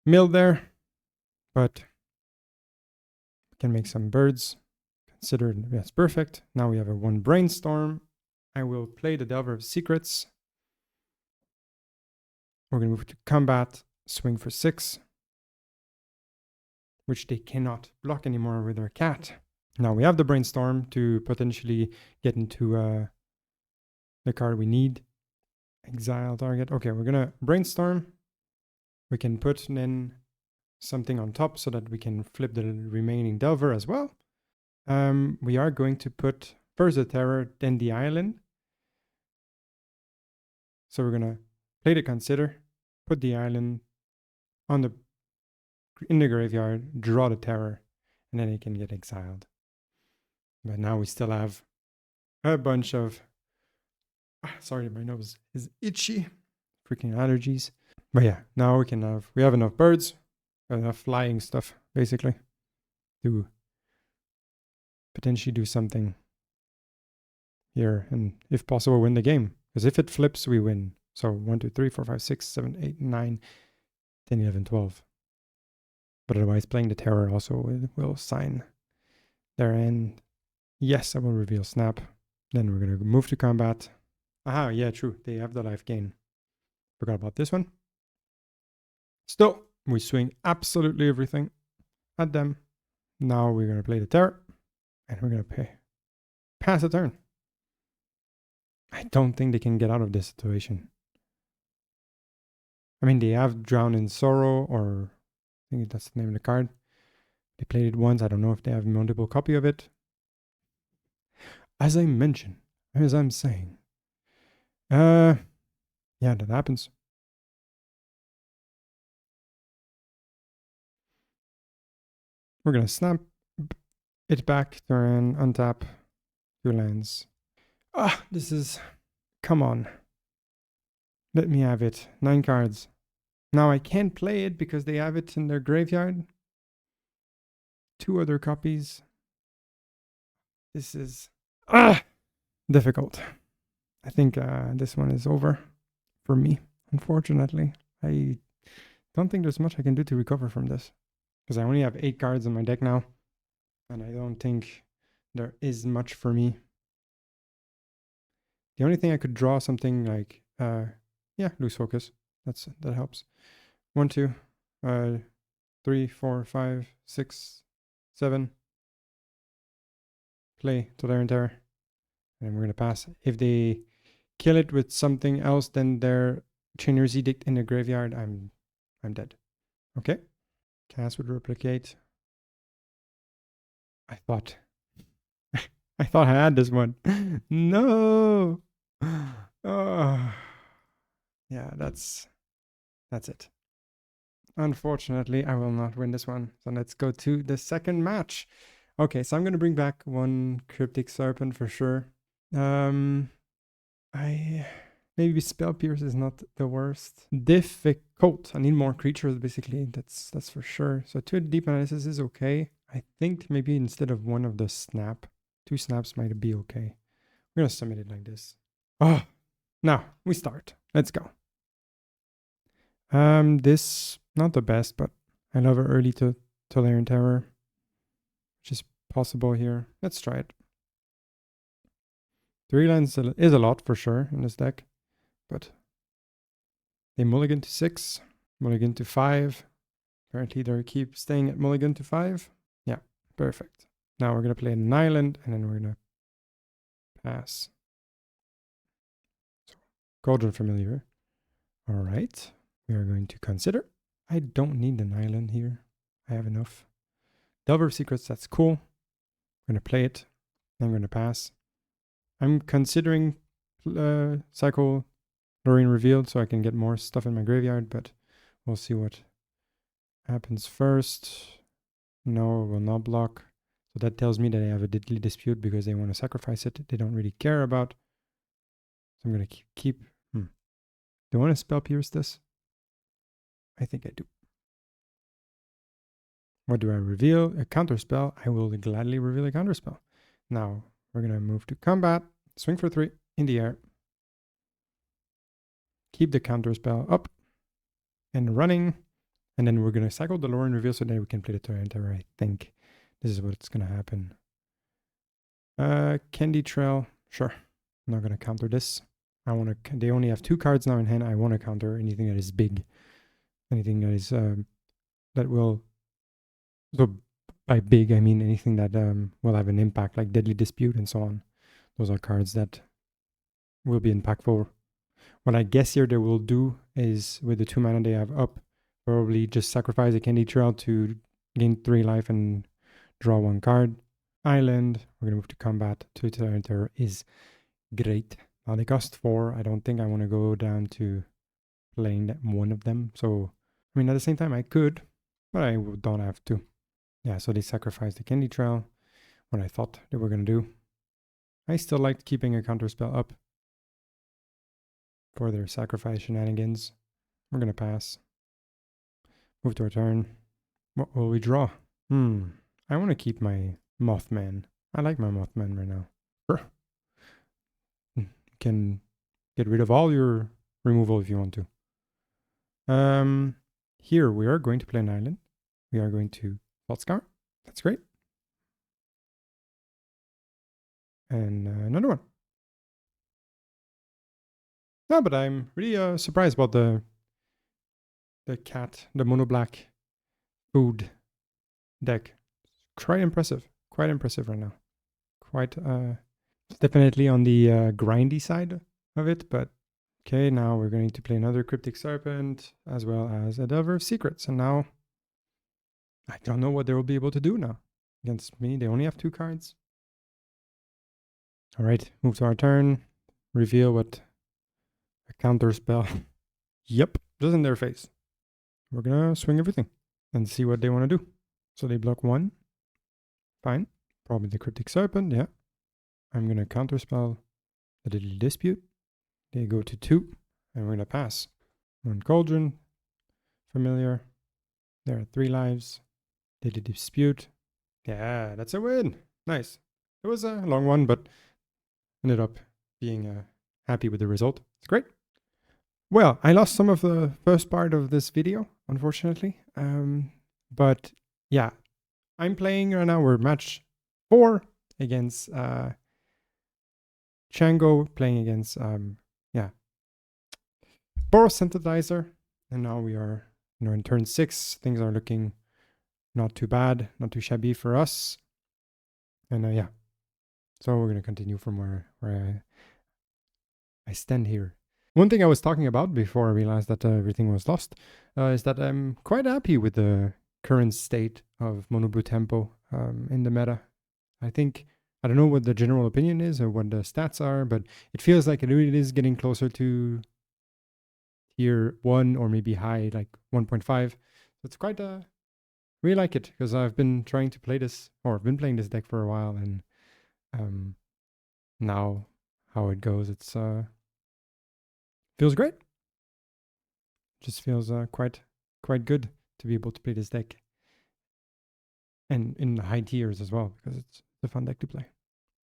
Speaker 1: mill there, but we can make some birds. Consider that's perfect. Now we have a 1 Brainstorm. I will play the Delver of Secrets. We're gonna move to combat, swing for 6, which they cannot block anymore with their cat. Now we have the Brainstorm to potentially get into the card we need. Exile target. Okay, we're gonna Brainstorm. We can put in something on top so that we can flip the remaining Delver as well. We are going to put first the Terror, then the Island. So we're gonna play the Consider, put the Island in the graveyard, draw the Terror, and then it can get exiled. But now we still have a bunch of... sorry, my nose is itchy. Freaking allergies. But yeah, now we have enough birds, enough flying stuff, basically, to potentially do something here, and if possible, win the game. Because if it flips, we win. So 1, 2, 3, 4, 5, 6, 7, 8, 9, 10, 11, 12. But otherwise, playing the Terror also will sign their end. Yes, I will reveal Snap. Then we're going to move to combat. Aha, yeah, true. They have the life gain. Forgot about this one. Still, we swing absolutely everything at them. Now we're going to play the Terror. And we're going to pass a turn. I don't think they can get out of this situation. I mean, they have Drown in Sorrow, or I think that's the name of the card. They played it once. I don't know if they have multiple copy of it. As I'm saying. Yeah, that happens. We're going to snap it back, turn, untap, 2 lands. This is... Come on. Let me have it. 9 cards. Now I can't play it because they have it in their graveyard. 2 other copies. This is... difficult. I think this one is over for me, unfortunately. I don't think there's much I can do to recover from this. Because I only have 8 cards in my deck now. And I don't think there is much for me. The only thing I could draw something like, yeah, Loose Focus. That helps. 1, 2, 3, 4, 5, 6, 7. Play Tolarian Terror. And we're going to pass. If they kill it with something else than their Chainer's Edict in the graveyard, I'm dead. Okay. Cast would replicate. I thought I had this one. No. Oh. Yeah, that's it. Unfortunately, I will not win this one. So let's go to the second match. Okay, so I'm going to bring back 1 Cryptic Serpent for sure. Maybe Spell Pierce is not the worst. Difficult. I need more creatures, basically. That's for sure. So 2 deep analysis is okay. I think maybe instead of 1 of the snap, 2 snaps might be okay. We're gonna submit it like this. Oh, now we start. Let's go. This not the best, but I love it early to Tolarian Terror, which is possible here. Let's try it. 3 lands is a lot for sure in this deck, but they mulligan to 6, mulligan to 5. Apparently they keep staying at mulligan to 5. Yeah, perfect. Now we're gonna play an island, and then we're gonna pass. So, Cauldron Familiar. All right, we are going to consider. I don't need an island here. I have enough. Delver of Secrets, that's cool. I'm gonna play it. I'm gonna pass. I'm considering cycle Lórien Revealed so I can get more stuff in my graveyard, but we'll see what happens first. No, it will not block. So that tells me that they have a deadly dispute because they want to sacrifice it. They don't really care about. So I'm going to keep. Do I want to Spell Pierce this? I think I do. What do I reveal? A Counterspell. I will gladly reveal a Counterspell. Now, we're going to move to combat, swing for 3 in the air. Keep the Counterspell up and running. And then we're going to cycle the Lórien Revealed so that we can play the Tolarian Terror. I think this is what's going to happen. Candy Trail. Sure. I'm not going to counter this. I want to. They only have 2 cards now in hand. I want to counter anything that is big. Anything that is that will. So by big, I mean anything that will have an impact, like Deadly Dispute and so on. Those are cards that will be impactful. What I guess here they will do is, with the 2 mana they have up, probably just sacrifice a Candy Trail to gain 3 life and draw 1 card. Island, we're going to move to combat. 2 Tolarian Terror is great. Now they cost 4. I don't think I want to go down to playing one of them. So, I mean, at the same time I could, but I don't have to. Yeah, so they sacrificed the Candy Trail, what I thought they were going to do. I still liked keeping a Counterspell up for their sacrifice shenanigans. We're going to pass. Move to our turn. What will we draw? I want to keep my Mothman. I like my Mothman right now. Sure. You can get rid of all your removal if you want to. Here we are going to play an island. We are going to Thought Scour. That's great. And another one. No, but I'm really surprised about the mono black food deck. Quite impressive right now. Quite definitely on the grindy side of it, but okay, now we're going to play another Cryptic Serpent as well as a Delver of Secrets, and now I don't know what they will be able to do now against me. They only have 2 cards. All right, move to our turn. Reveal what a Counterspell. Yep, just in their face. We're gonna swing everything and see what they want to do. So they block 1. Fine. Probably the Cryptic Serpent, yeah. I'm gonna Counterspell the Deadly Dispute. They go to 2, and we're gonna pass. 1 Cauldron. Familiar. There are 3 lives. Deadly Dispute. Yeah, that's a win. Nice. It was a long one, but ended up being happy with the result. It's great. Well, I lost some of the first part of this video, unfortunately. But yeah, I'm playing right now. We're match 4 against Chango, playing against Boros Synthetizer. And now we are in turn 6. Things are looking not too bad, not too shabby for us. And yeah, so we're going to continue from where I stand here. One thing I was talking about before I realized that everything was lost is that I'm quite happy with the current state of Mono Blue tempo in the meta. I don't know what the general opinion is or what the stats are, but it feels like it really is getting closer to tier 1 or maybe high, like 1.5. So it's quite really like it, because I've been trying to play this, or I've been playing this deck for a while, and now how it goes, it's feels great. Just feels quite good to be able to play this deck, and in the high tiers as well, because it's a fun deck to play.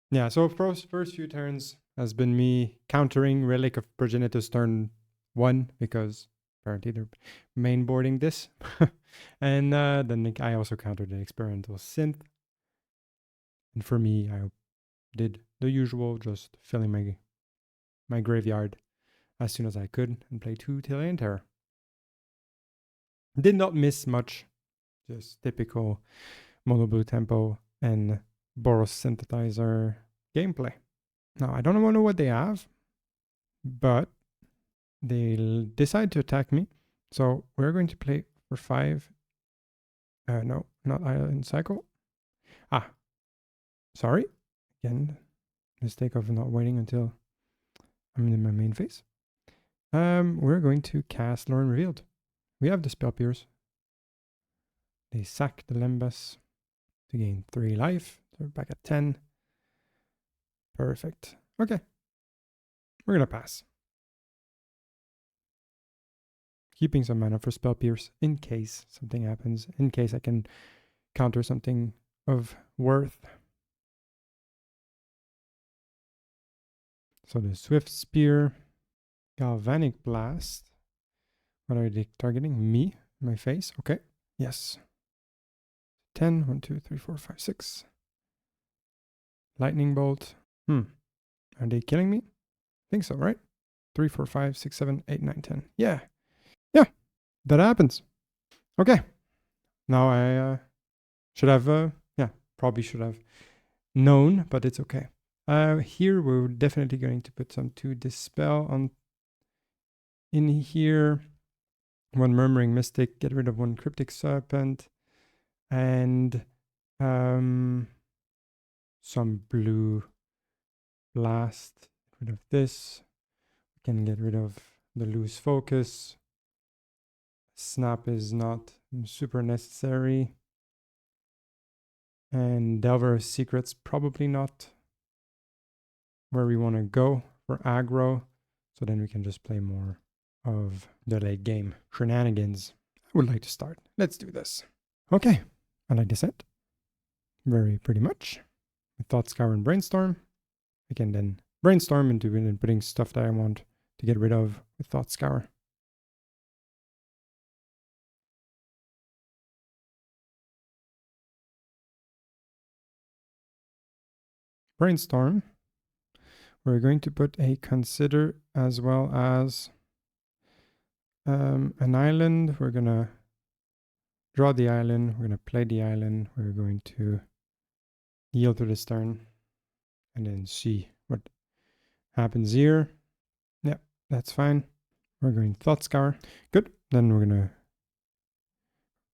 Speaker 1: Yeah, so first few turns has been me countering Relic of Progenitus turn 1, because apparently they're mainboarding this. And then I also countered the Experimental Synth. And for me, I did the usual, just filling my graveyard as soon as I could and play 2 Tolarian Terror. Did not miss much, just typical Mono Blue tempo and Boros Synthetizer gameplay. Now, I don't know what they have, but they'll decide to attack me. So we're going to play for 5. No, not Island Cycle. Sorry. Again, mistake of not waiting until I'm in my main phase. We're going to cast Lórien Revealed. We have the Spell Pierce. They sack the Lembas to gain 3 life. So we're back at 10. Perfect. Okay. We're going to pass. Keeping some mana for Spell Pierce in case something happens. In case I can counter something of worth. So the Swift Spear, Galvanic Blast. What are they targeting? Me? My face? Okay. Yes. 10. 1, 2, 3, 4, 5, 6. Lightning Bolt. Are they killing me? I think so, right? 3, 4, 5, 6, 7, 8, 9, 10. Yeah. Yeah. That happens. Okay. Now I should have, probably should have known, but it's okay. Here we're definitely going to put some 2 Dispel on in here. 1 Murmuring Mystic, get rid of 1 Cryptic Serpent, and some blue blast. Get rid of this. We can get rid of the loose focus. Snap is not super necessary. And Delver's Secret's probably not where we want to go for aggro. So then we can just play more of the late game shenanigans. I would like to start. Let's do this. Okay, I like this set. Very pretty much. With Thought Scour and Brainstorm. I can then brainstorm into putting stuff that I want to get rid of with Thought Scour. Brainstorm. We're going to put a Consider as well as an island. We're going to draw the island. We're going to play the island. We're going to yield to this turn and then see what happens here. Yeah, that's fine. We're going Thought Scour. Good. Then we're going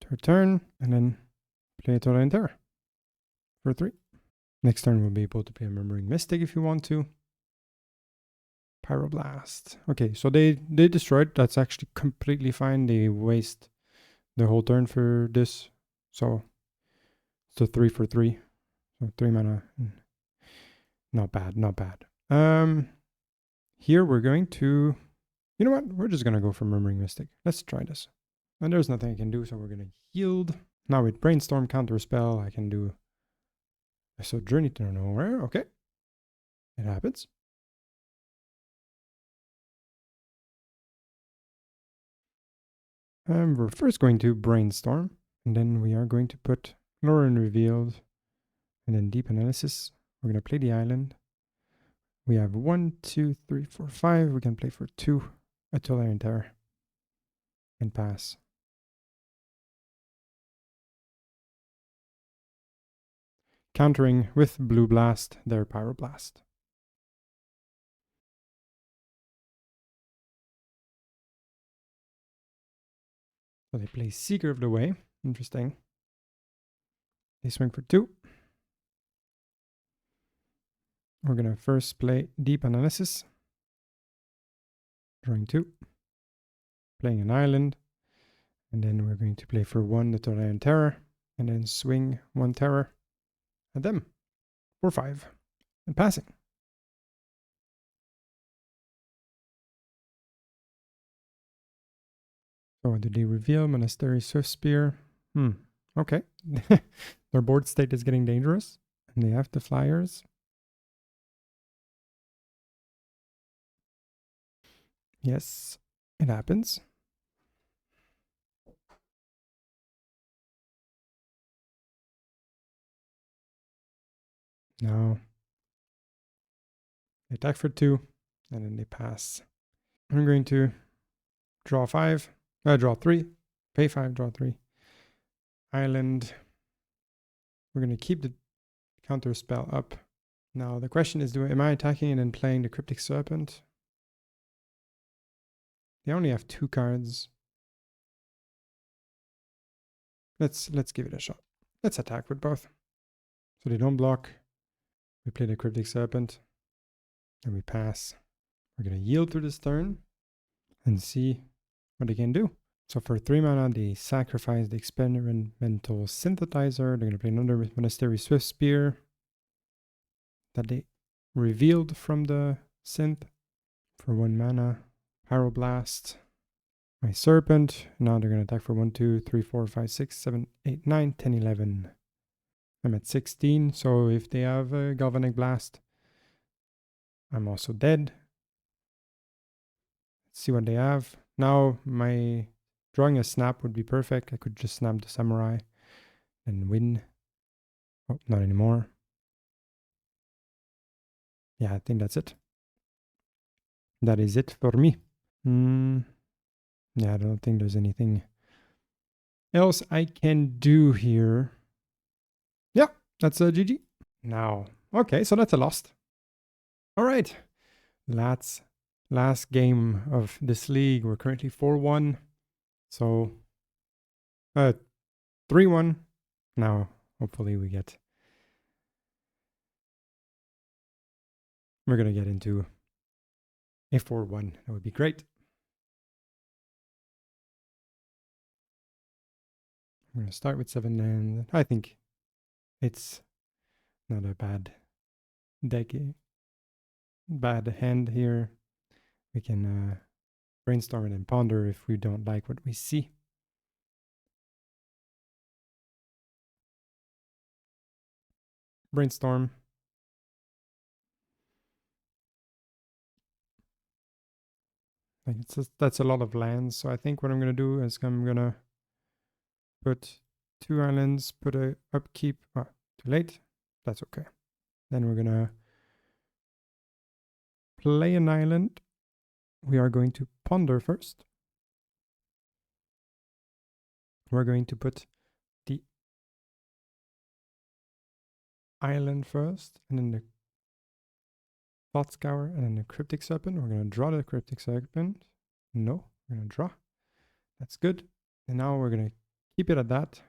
Speaker 1: to turn and then play Tolarian Terror for 3. Next turn we'll be able to play a Murmuring Mystic if you want to. Hydroblast. Okay, so they destroyed. That's actually completely fine. They waste the whole turn for this. So it's a 3 for 3. So 3 mana. Not bad, not bad. Here we're going to, you know what? We're just going to go for Murmuring Mystic. Let's try this. And there's nothing I can do, so we're going to yield. Now with Brainstorm, Counterspell, I can do so Journey to Nowhere. Okay. It happens. We're first going to Brainstorm, and then we are going to put Lórien Revealed, and then Deep Analysis. We're going to play the island. We have 1, 2, 3, 4, 5. We can play for 2, a Tolarian Terror, and pass. Countering with Blue Blast their Pyroblast. So they play Seeker of the Way. Interesting. They swing for 2. We're going to first play Deep Analysis. Drawing 2. Playing an island. And then we're going to play for 1 the Tolarian Terror. And then swing 1 Terror at them for 5. And passing. So what do they reveal? Monastery Swift Spear. Okay. Their board state is getting dangerous. And they have the flyers. Yes, it happens. Now they attack for 2, and then they pass. I'm going to draw 5. Draw 3. Pay 5, draw 3. Island. We're going to keep the Counterspell up. Now the question is, am I attacking and then playing the Cryptic Serpent? They only have 2 cards. Let's give it a shot. Let's attack with both. So they don't block. We play the Cryptic Serpent. And we pass. We're going to yield to this turn and see what they can do. So for 3 mana, they sacrifice the Experimental Synthetizer. They're going to play another Monastery Swift Spear that they revealed from the synth for 1 mana. Hydroblast. My Serpent. Now they're going to attack for 1, 2, 3, 4, 5, 6, 7, 8, 9, 10, 11. I'm at 16, so if they have a Galvanic Blast, I'm also dead. Let's see what they have. Now my drawing a snap would be perfect. I could just snap the samurai and win. Oh, not anymore. Yeah, I think that's it. That is it for me. Yeah, I don't think there's anything else I can do here. Yeah, that's a GG. Now, okay, so that's a lost. All right, last game of this league. We're currently 4-1. So, 3-1. Now, hopefully we're going to get into a 4-1. That would be great. I'm going to start with 7 and I think it's not a bad deck. Bad hand here. We can brainstorm it and ponder if we don't like what we see. Brainstorm. Like that's a lot of lands. So I think what I'm going to do is I'm going to put 2 islands, put a upkeep. Oh, too late. That's okay. Then we're going to play an island. We are going to ponder first. We're going to put the island first, and then the Thought Scour, and then the Cryptic Serpent. We're going to draw the Cryptic Serpent. No, we're going to draw. That's good. And now we're going to keep it at that.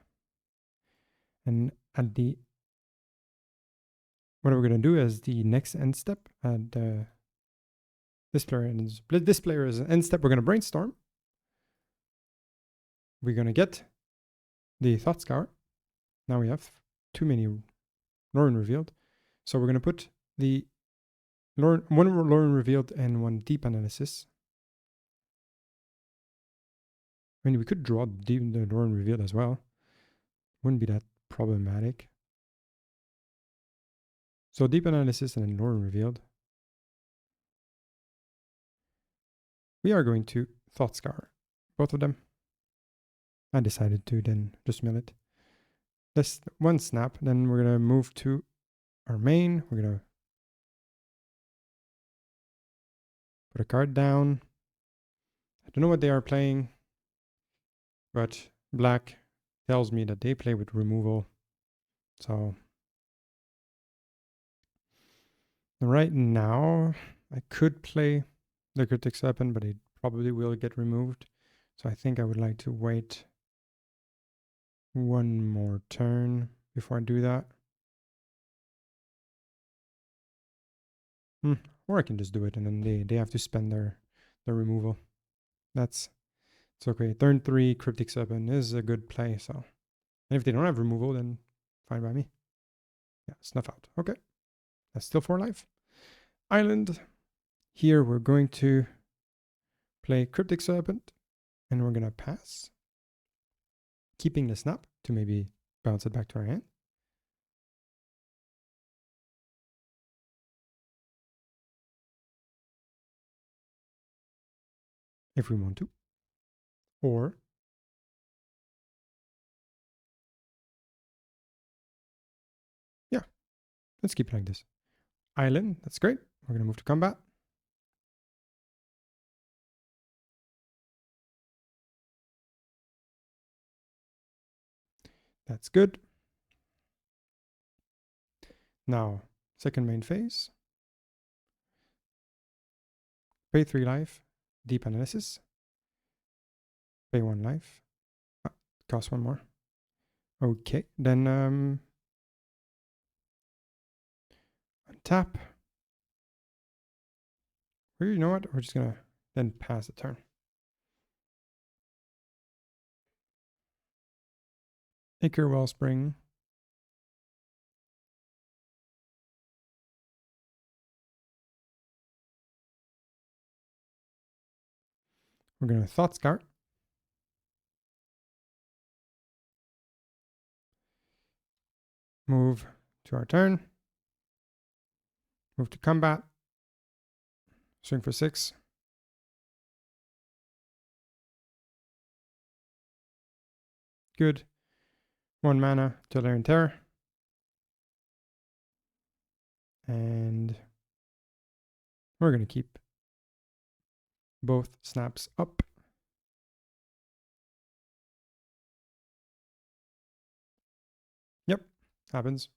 Speaker 1: And at the... What we're going to do is the next end step. At this player is an end step. We're going to brainstorm. We're going to get the Thought Scour. Now we have too many Lórien Revealed. So we're going to put the one Lórien Revealed and one Deep Analysis. I mean, we could draw the Lórien Revealed as well. Wouldn't be that problematic. So Deep Analysis and then Lórien Revealed. We are going to Thought Scour. Both of them. I decided to then just mill it. This one snap. Then we're going to move to our main. We're going to put a card down. I don't know what they are playing, but black tells me that they play with removal. So right now I could play the Cryptic Serpent, but it probably will get removed. So I think I would like to wait one more turn before I do that. Or I can just do it and then they have to spend their removal. It's okay. Turn 3 Cryptic Serpent is a good play. So, and if they don't have removal, then fine by me. Yeah, snuff out. Okay, that's still 4 life. Island. Here we're going to play Cryptic Serpent, and we're gonna pass, keeping the snap to maybe bounce it back to our hand. If we want to. Or yeah, let's keep it like this. Island, that's great. We're going to move to combat. That's good. Now, second main phase. Pay 3 life. Deep Analysis. Pay 1 life. Cost 1 more. Okay, then untap. Or you know what? We're just going to then pass the turn. Acre Wellspring. We're going to Thought Scour. Move to our turn. Move to combat. Swing for 6. Good. 1 mana, Tolarian Terror. And we're going to keep both snaps up. Yep, happens.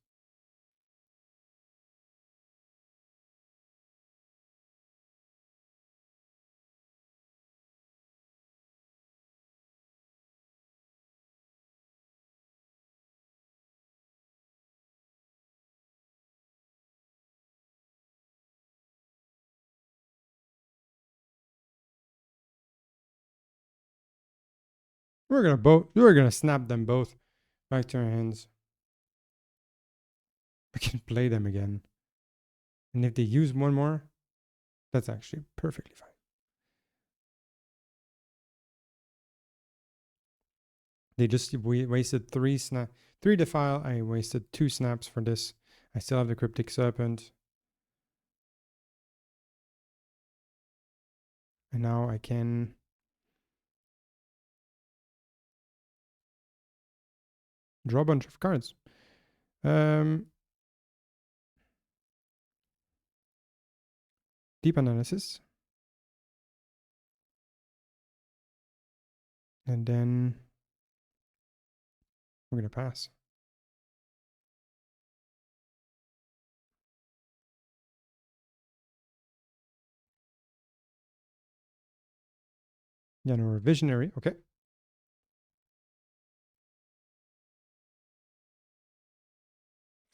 Speaker 1: We're gonna snap them both back to our hands. We can play them again. And if they use one more, that's actually perfectly fine. They just wasted 3 defile. I wasted 2 snaps for this. I still have the Cryptic Serpent. And now I can draw a bunch of cards. Deep Analysis. And then we're going to pass. Then we're Visionary. Okay.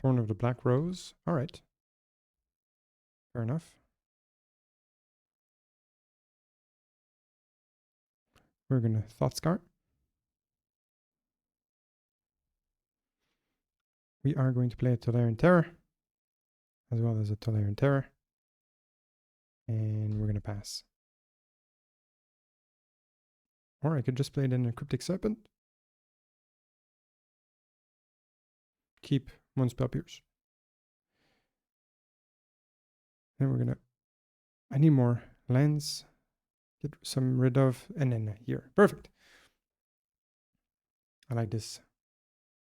Speaker 1: Thorn of the Black Rose. All right. Fair enough. We're going to Thought Scour. We are going to play a Tolarian Terror, as well as a Tolarian Terror. And we're going to pass. Or I could just play it in a Cryptic Serpent. Keep 1 spell pierce. Then we're going to... I need more lands. Get some rid of... And then here. Perfect. I like this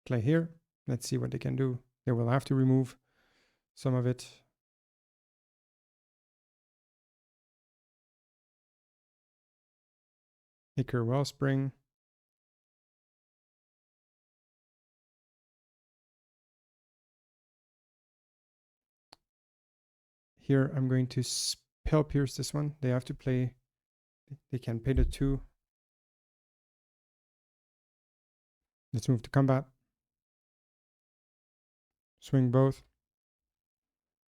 Speaker 1: play here. Let's see what they can do. They will have to remove some of it. Ichor Wellspring. Here I'm going to Spell Pierce this one. They have to play... They can pay the 2. Let's move to combat. Swing both.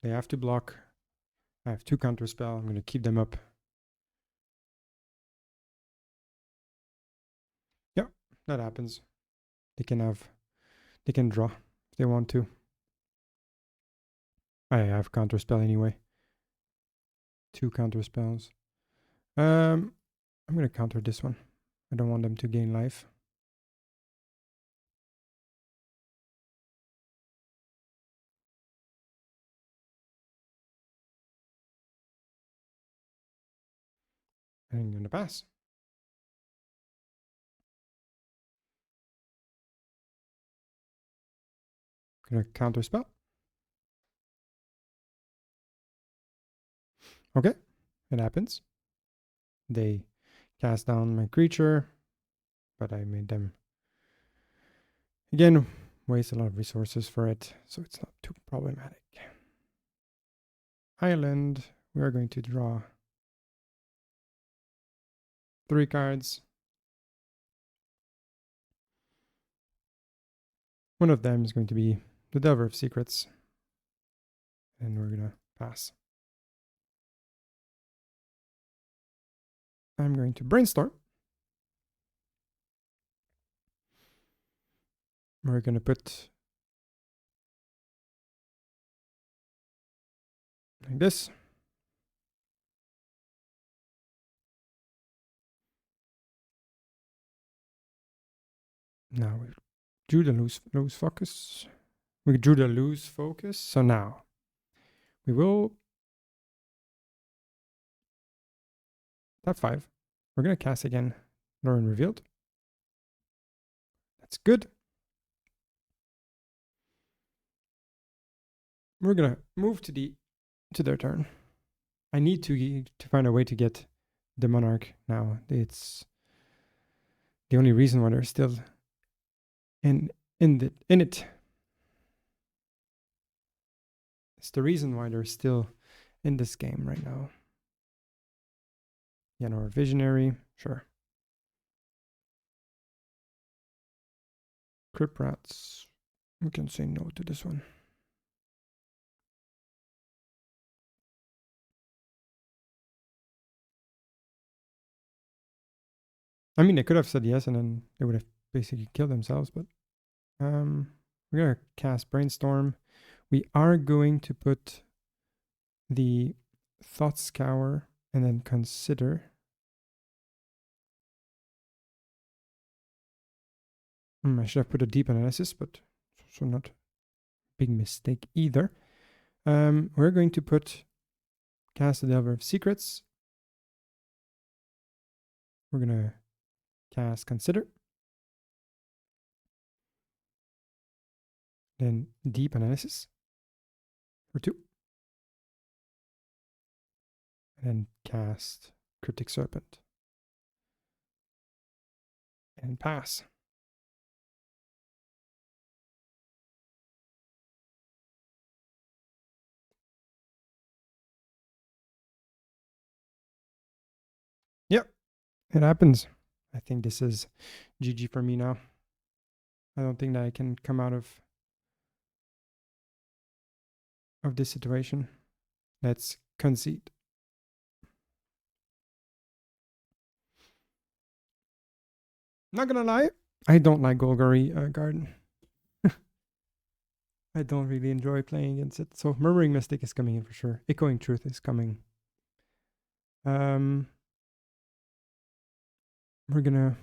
Speaker 1: They have to block. I have 2 Counterspell. I'm going to keep them up. Yeah, that happens. They can draw if they want to. I have Counterspell anyway. 2 Counterspells. I'm going to counter this one. I don't want them to gain life. I'm going to pass. Going to Counterspell. Okay, it happens. They cast down my creature, but I made them, again, waste a lot of resources for it, so it's not too problematic. Island, we are going to draw 3 cards. One of them is going to be the Delver of Secrets, and we're going to pass. I'm going to Brainstorm. We're going to put like this. Now we drew the lose focus. We drew the lose focus. So now we will Top 5. We're going to cast again Lórien Revealed. That's good. We're going to move to their turn. I need to find a way to get the Monarch now. It's the only reason why they're still in it. It's the reason why they're still in this game right now. Yeah, no, Visionary, sure. Crypt Rats, we can say no to this one. I mean, they could have said yes and then they would have basically killed themselves, but we're going to cast Brainstorm. We are going to put the Thought Scour and then consider. I should have put a deep analysis, but so not a big mistake either. We're going to cast the Delver of Secrets. We're going to cast Consider. Then Deep Analysis for 2. And then cast Cryptic Serpent. And pass. Yep, it happens. I think this is GG for me now. I don't think that I can come out of this situation. Let's concede. Not gonna lie, I don't like Golgari Garden. I don't really enjoy playing against it. So Murmuring Mystic is coming in for sure. Echoing Truth is coming. We're gonna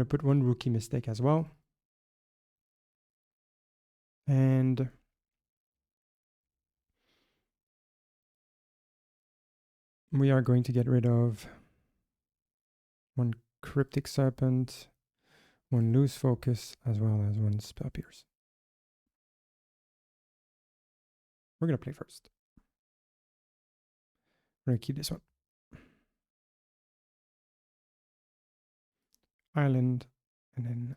Speaker 1: put one Rookie Mystic as well. And we are going to get rid of one Cryptic Serpent, one Loose Focus, as well as one Spell Pierce. We're going to play first. We're going to keep this one. Island, and then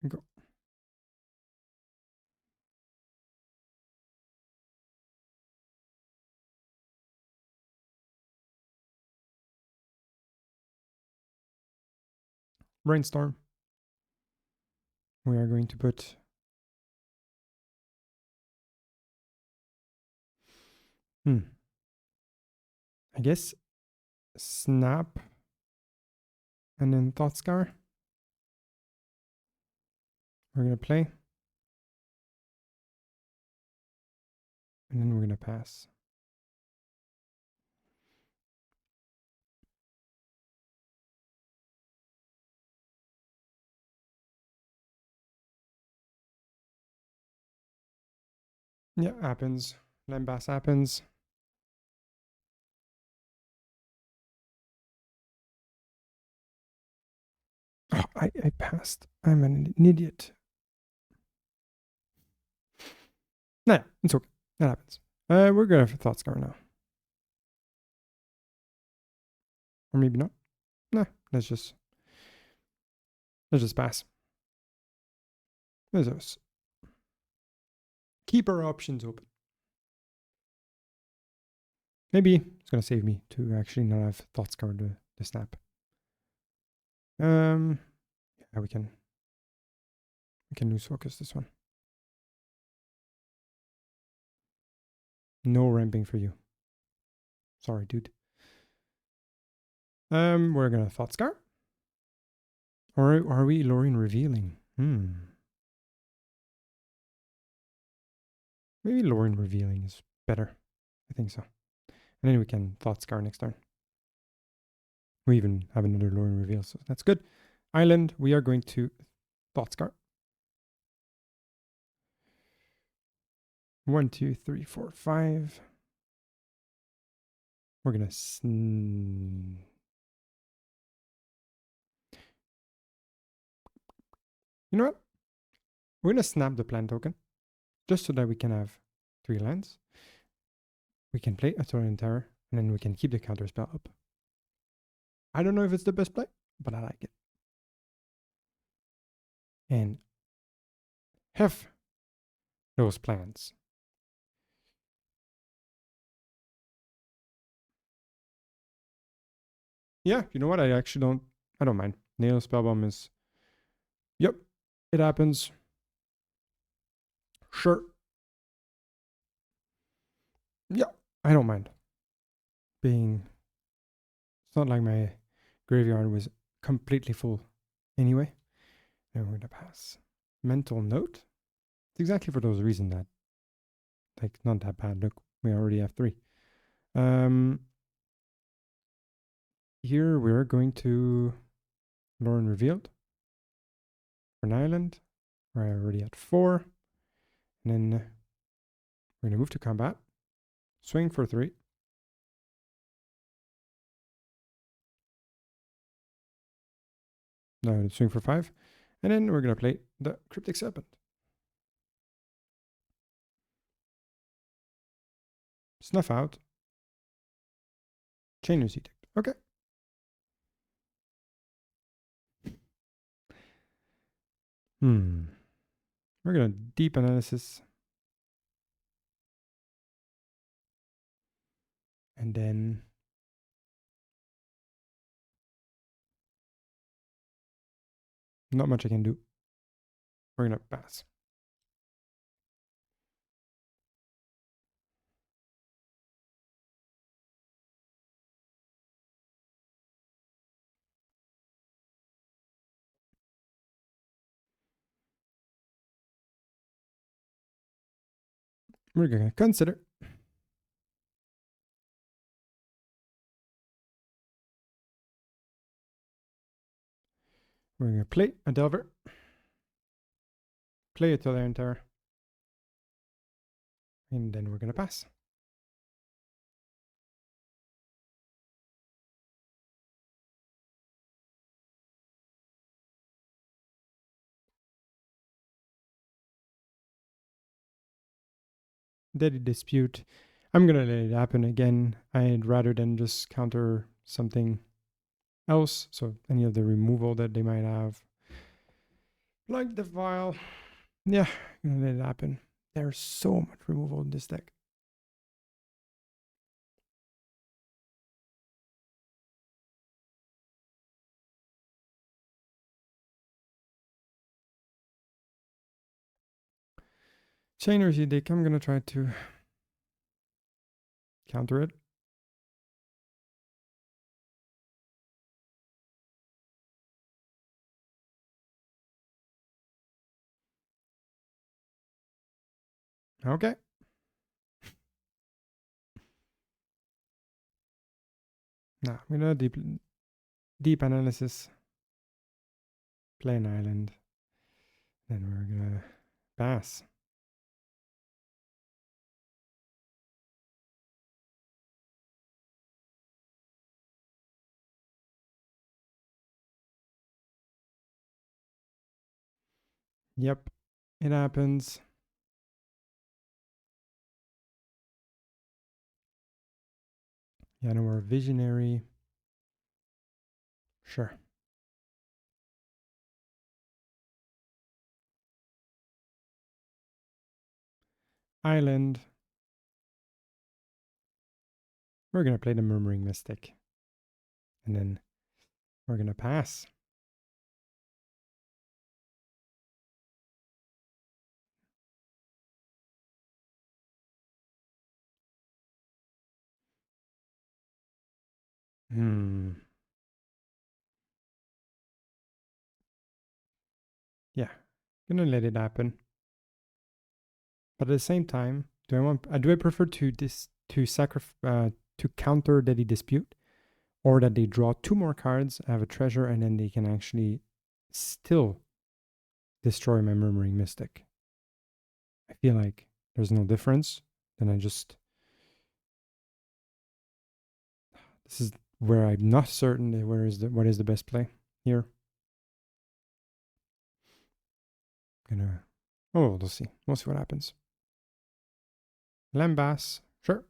Speaker 1: go. Brainstorm. We are going to put I guess Snap and then Thought Scour. We're going to play. And then we're going to pass. Yeah, happens. Lambas happens. Oh, I passed. I'm an idiot. Nah, it's okay. That happens. We're going to have Thought Scour now. Or maybe not. Nah, let's just pass. Let's just keep our options open. Maybe it's going to save me to actually not have Thought Scour the snap. Yeah, we can lose focus this one. No ramping for you. Sorry, dude. We're gonna Thought Scour. Or are we Lórien Revealing? Maybe Lórien Revealing is better. I think so. And then we can Thought Scour next turn. We even have another Lórien Reveal, so that's good. Island, we are going to Thought Scour. 1, 2, 3, 4, 5. We're gonna you know what? We're gonna snap the plant token just so that we can have 3 lands. We can play a Tolarian Terror, and then we can keep the counterspell up. I don't know if it's the best play, but I like it. And have those plans. Yeah, you know what? I don't mind. Nail Spellbomb is, yep, it happens. Sure. Yeah, I don't mind. It's not like my graveyard was completely full anyway. And we're gonna pass. Mental Note. It's exactly for those reasons that, like, not that bad. Look, we already have 3. Here we're going to Lórien Revealed for an island. We're already at 4. And then we're going to move to combat. Swing for 3. No, swing for 5. And then we're going to play the Cryptic Serpent. Snuff out. Chainer's Edict. Okay. We're going to deep analysis. And then not much I can do. We're going to pass. We're going to consider. We're going to play a Delver. Play a Tolarian Terror. And then we're going to pass. Deadly Dispute. I'm going to let it happen again. I'd rather than just counter something else. So any of the removal that they might have. Like the Vial. Yeah, I'm going to let it happen. There's so much removal in this deck. Chainer's Edict. I'm going to try to counter it. Okay. Now I'm going to deep analysis. Play an island. Then we're going to pass. Yep, it happens. Yeah, no more Visionary. Sure. Island. We're going to play the Murmuring Mystic. And then we're going to pass. Yeah, gonna let it happen. But at the same time, do I prefer to counter Deadly Dispute, or that they draw 2 more cards, have a treasure, and then they can actually still destroy my Murmuring Mystic? I feel like there's no difference, then I just... This is where I'm not certain what is the best play here. Gonna... Oh, we'll see. We'll see what happens. Lambas, sure.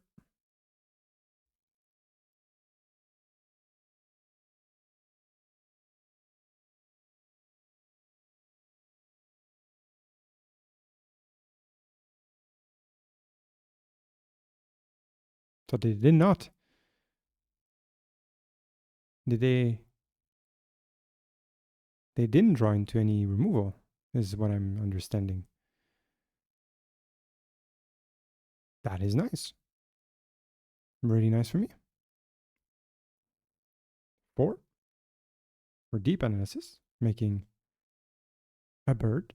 Speaker 1: So they did not. Did they? They didn't draw into any removal, is what I'm understanding. That is nice. Really nice for me. 4 for deep analysis, making a bird.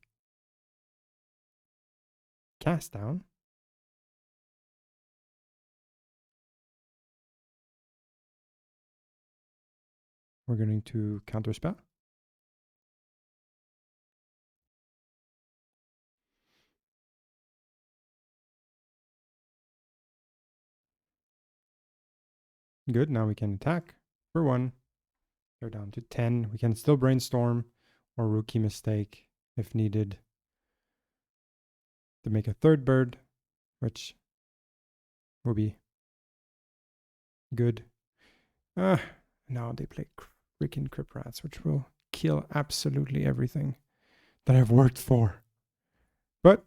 Speaker 1: Cast down. We're going to counterspell. Good, now we can attack for 1. They're down to 10. We can still brainstorm or rookie mistake if needed to make a 3rd bird, which will be good. Now they play freaking Crypt Rats, which will kill absolutely everything that I've worked for. But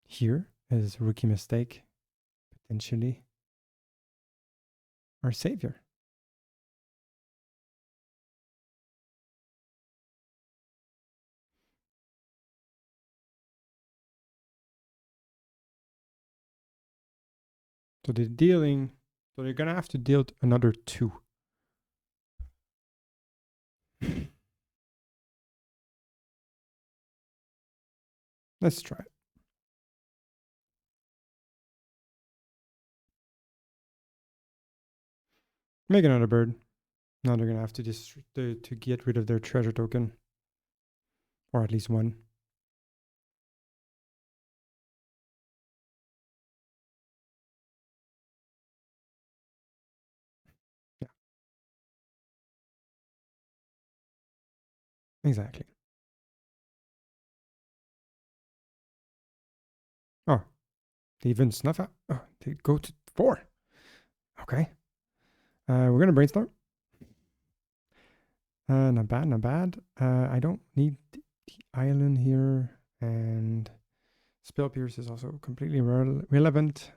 Speaker 1: here is rookie mistake, potentially our savior. So they're dealing, so they're gonna have to deal another 2. Let's try it. Make another bird. Now they're gonna have to get rid of their treasure token, or at least 1. Yeah, exactly. Oh, they even snuff out. Oh, they go to 4. Okay. We're gonna brainstorm. Not bad, not bad. I don't need the island here, and Spell Pierce is also completely relevant.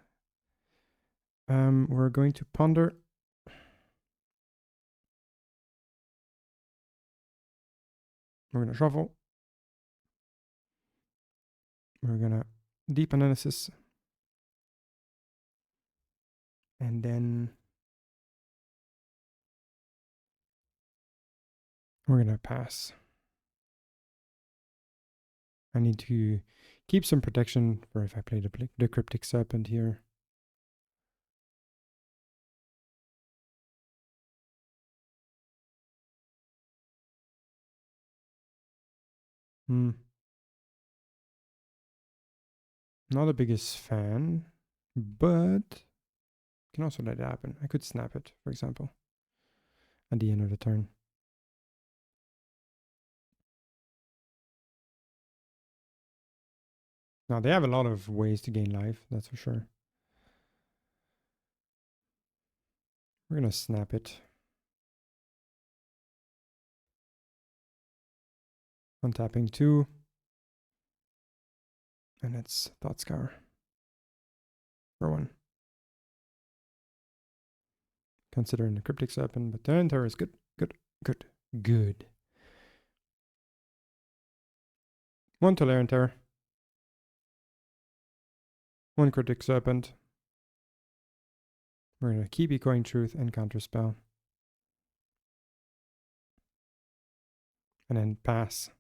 Speaker 1: We're going to ponder. We're gonna shuffle. We're gonna deep analysis, and then we're gonna pass. I need to keep some protection for if I play the Cryptic Serpent here. Not the biggest fan, but can also let it happen. I could snap it, for example, at the end of the turn. Now, they have a lot of ways to gain life, that's for sure. We're going to snap it. Untapping 2. And it's Thought Scour for 1. Considering the Cryptic Serpent, but Tolarian Terror is good, good, good, good. 1 Tolarian Terror. 1 Cryptic Serpent. We're going to keep Echoing Truth and Counterspell. And then pass.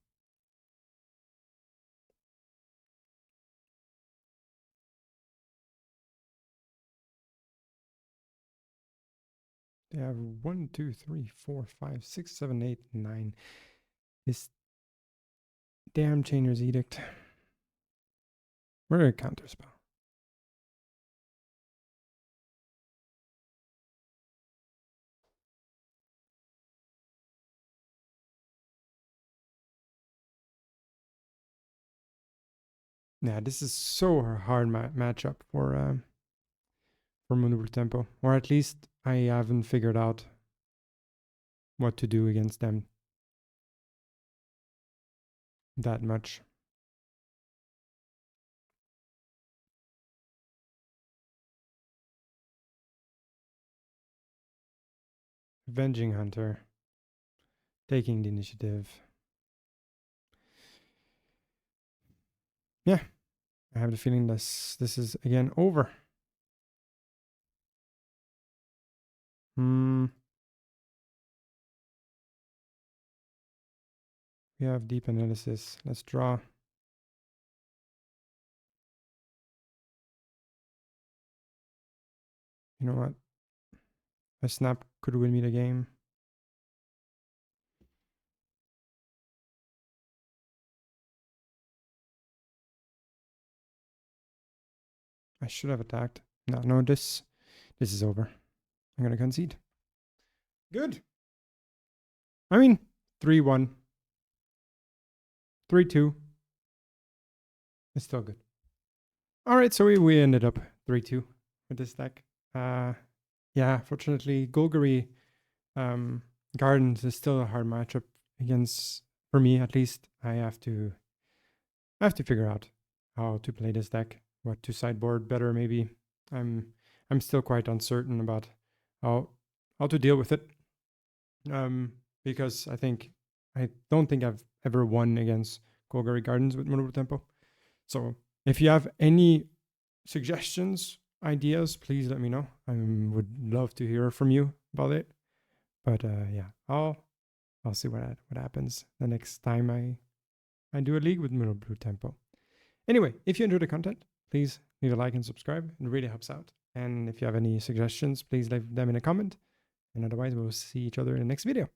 Speaker 1: They have 1, 2, 3, 4, 5, 6, 7, 8, 9. This damn Chainer's Edict. We're going to Counterspell. Yeah, this is so hard matchup for Mono Blue Tempo, or at least I haven't figured out what to do against them that much. Avenging Hunter, taking the initiative. Yeah, I have the feeling this is again over. We have deep analysis. Let's draw. You know what? A snap could win me the game. I should have attacked. No, this is over. I'm gonna concede. Good. I mean, 3-1. 3-2. It's still good. Alright, so we ended up 3-2 with this deck. Yeah, fortunately, Golgari Gardens is still a hard matchup against, for me at least. I have to figure out how to play this deck, what to sideboard better maybe. I'm still quite uncertain about how to deal with it. Because I don't think I've ever won against Golgari Gardens with Mono Blue Tempo. So if you have any suggestions, ideas, please let me know. I would love to hear from you about it. But yeah, I'll see what happens the next time I do a league with Mono Blue Tempo. Anyway, if you enjoyed the content, please leave a like and subscribe. It really helps out. And if you have any suggestions, please leave them in a comment. And otherwise, we'll see each other in the next video.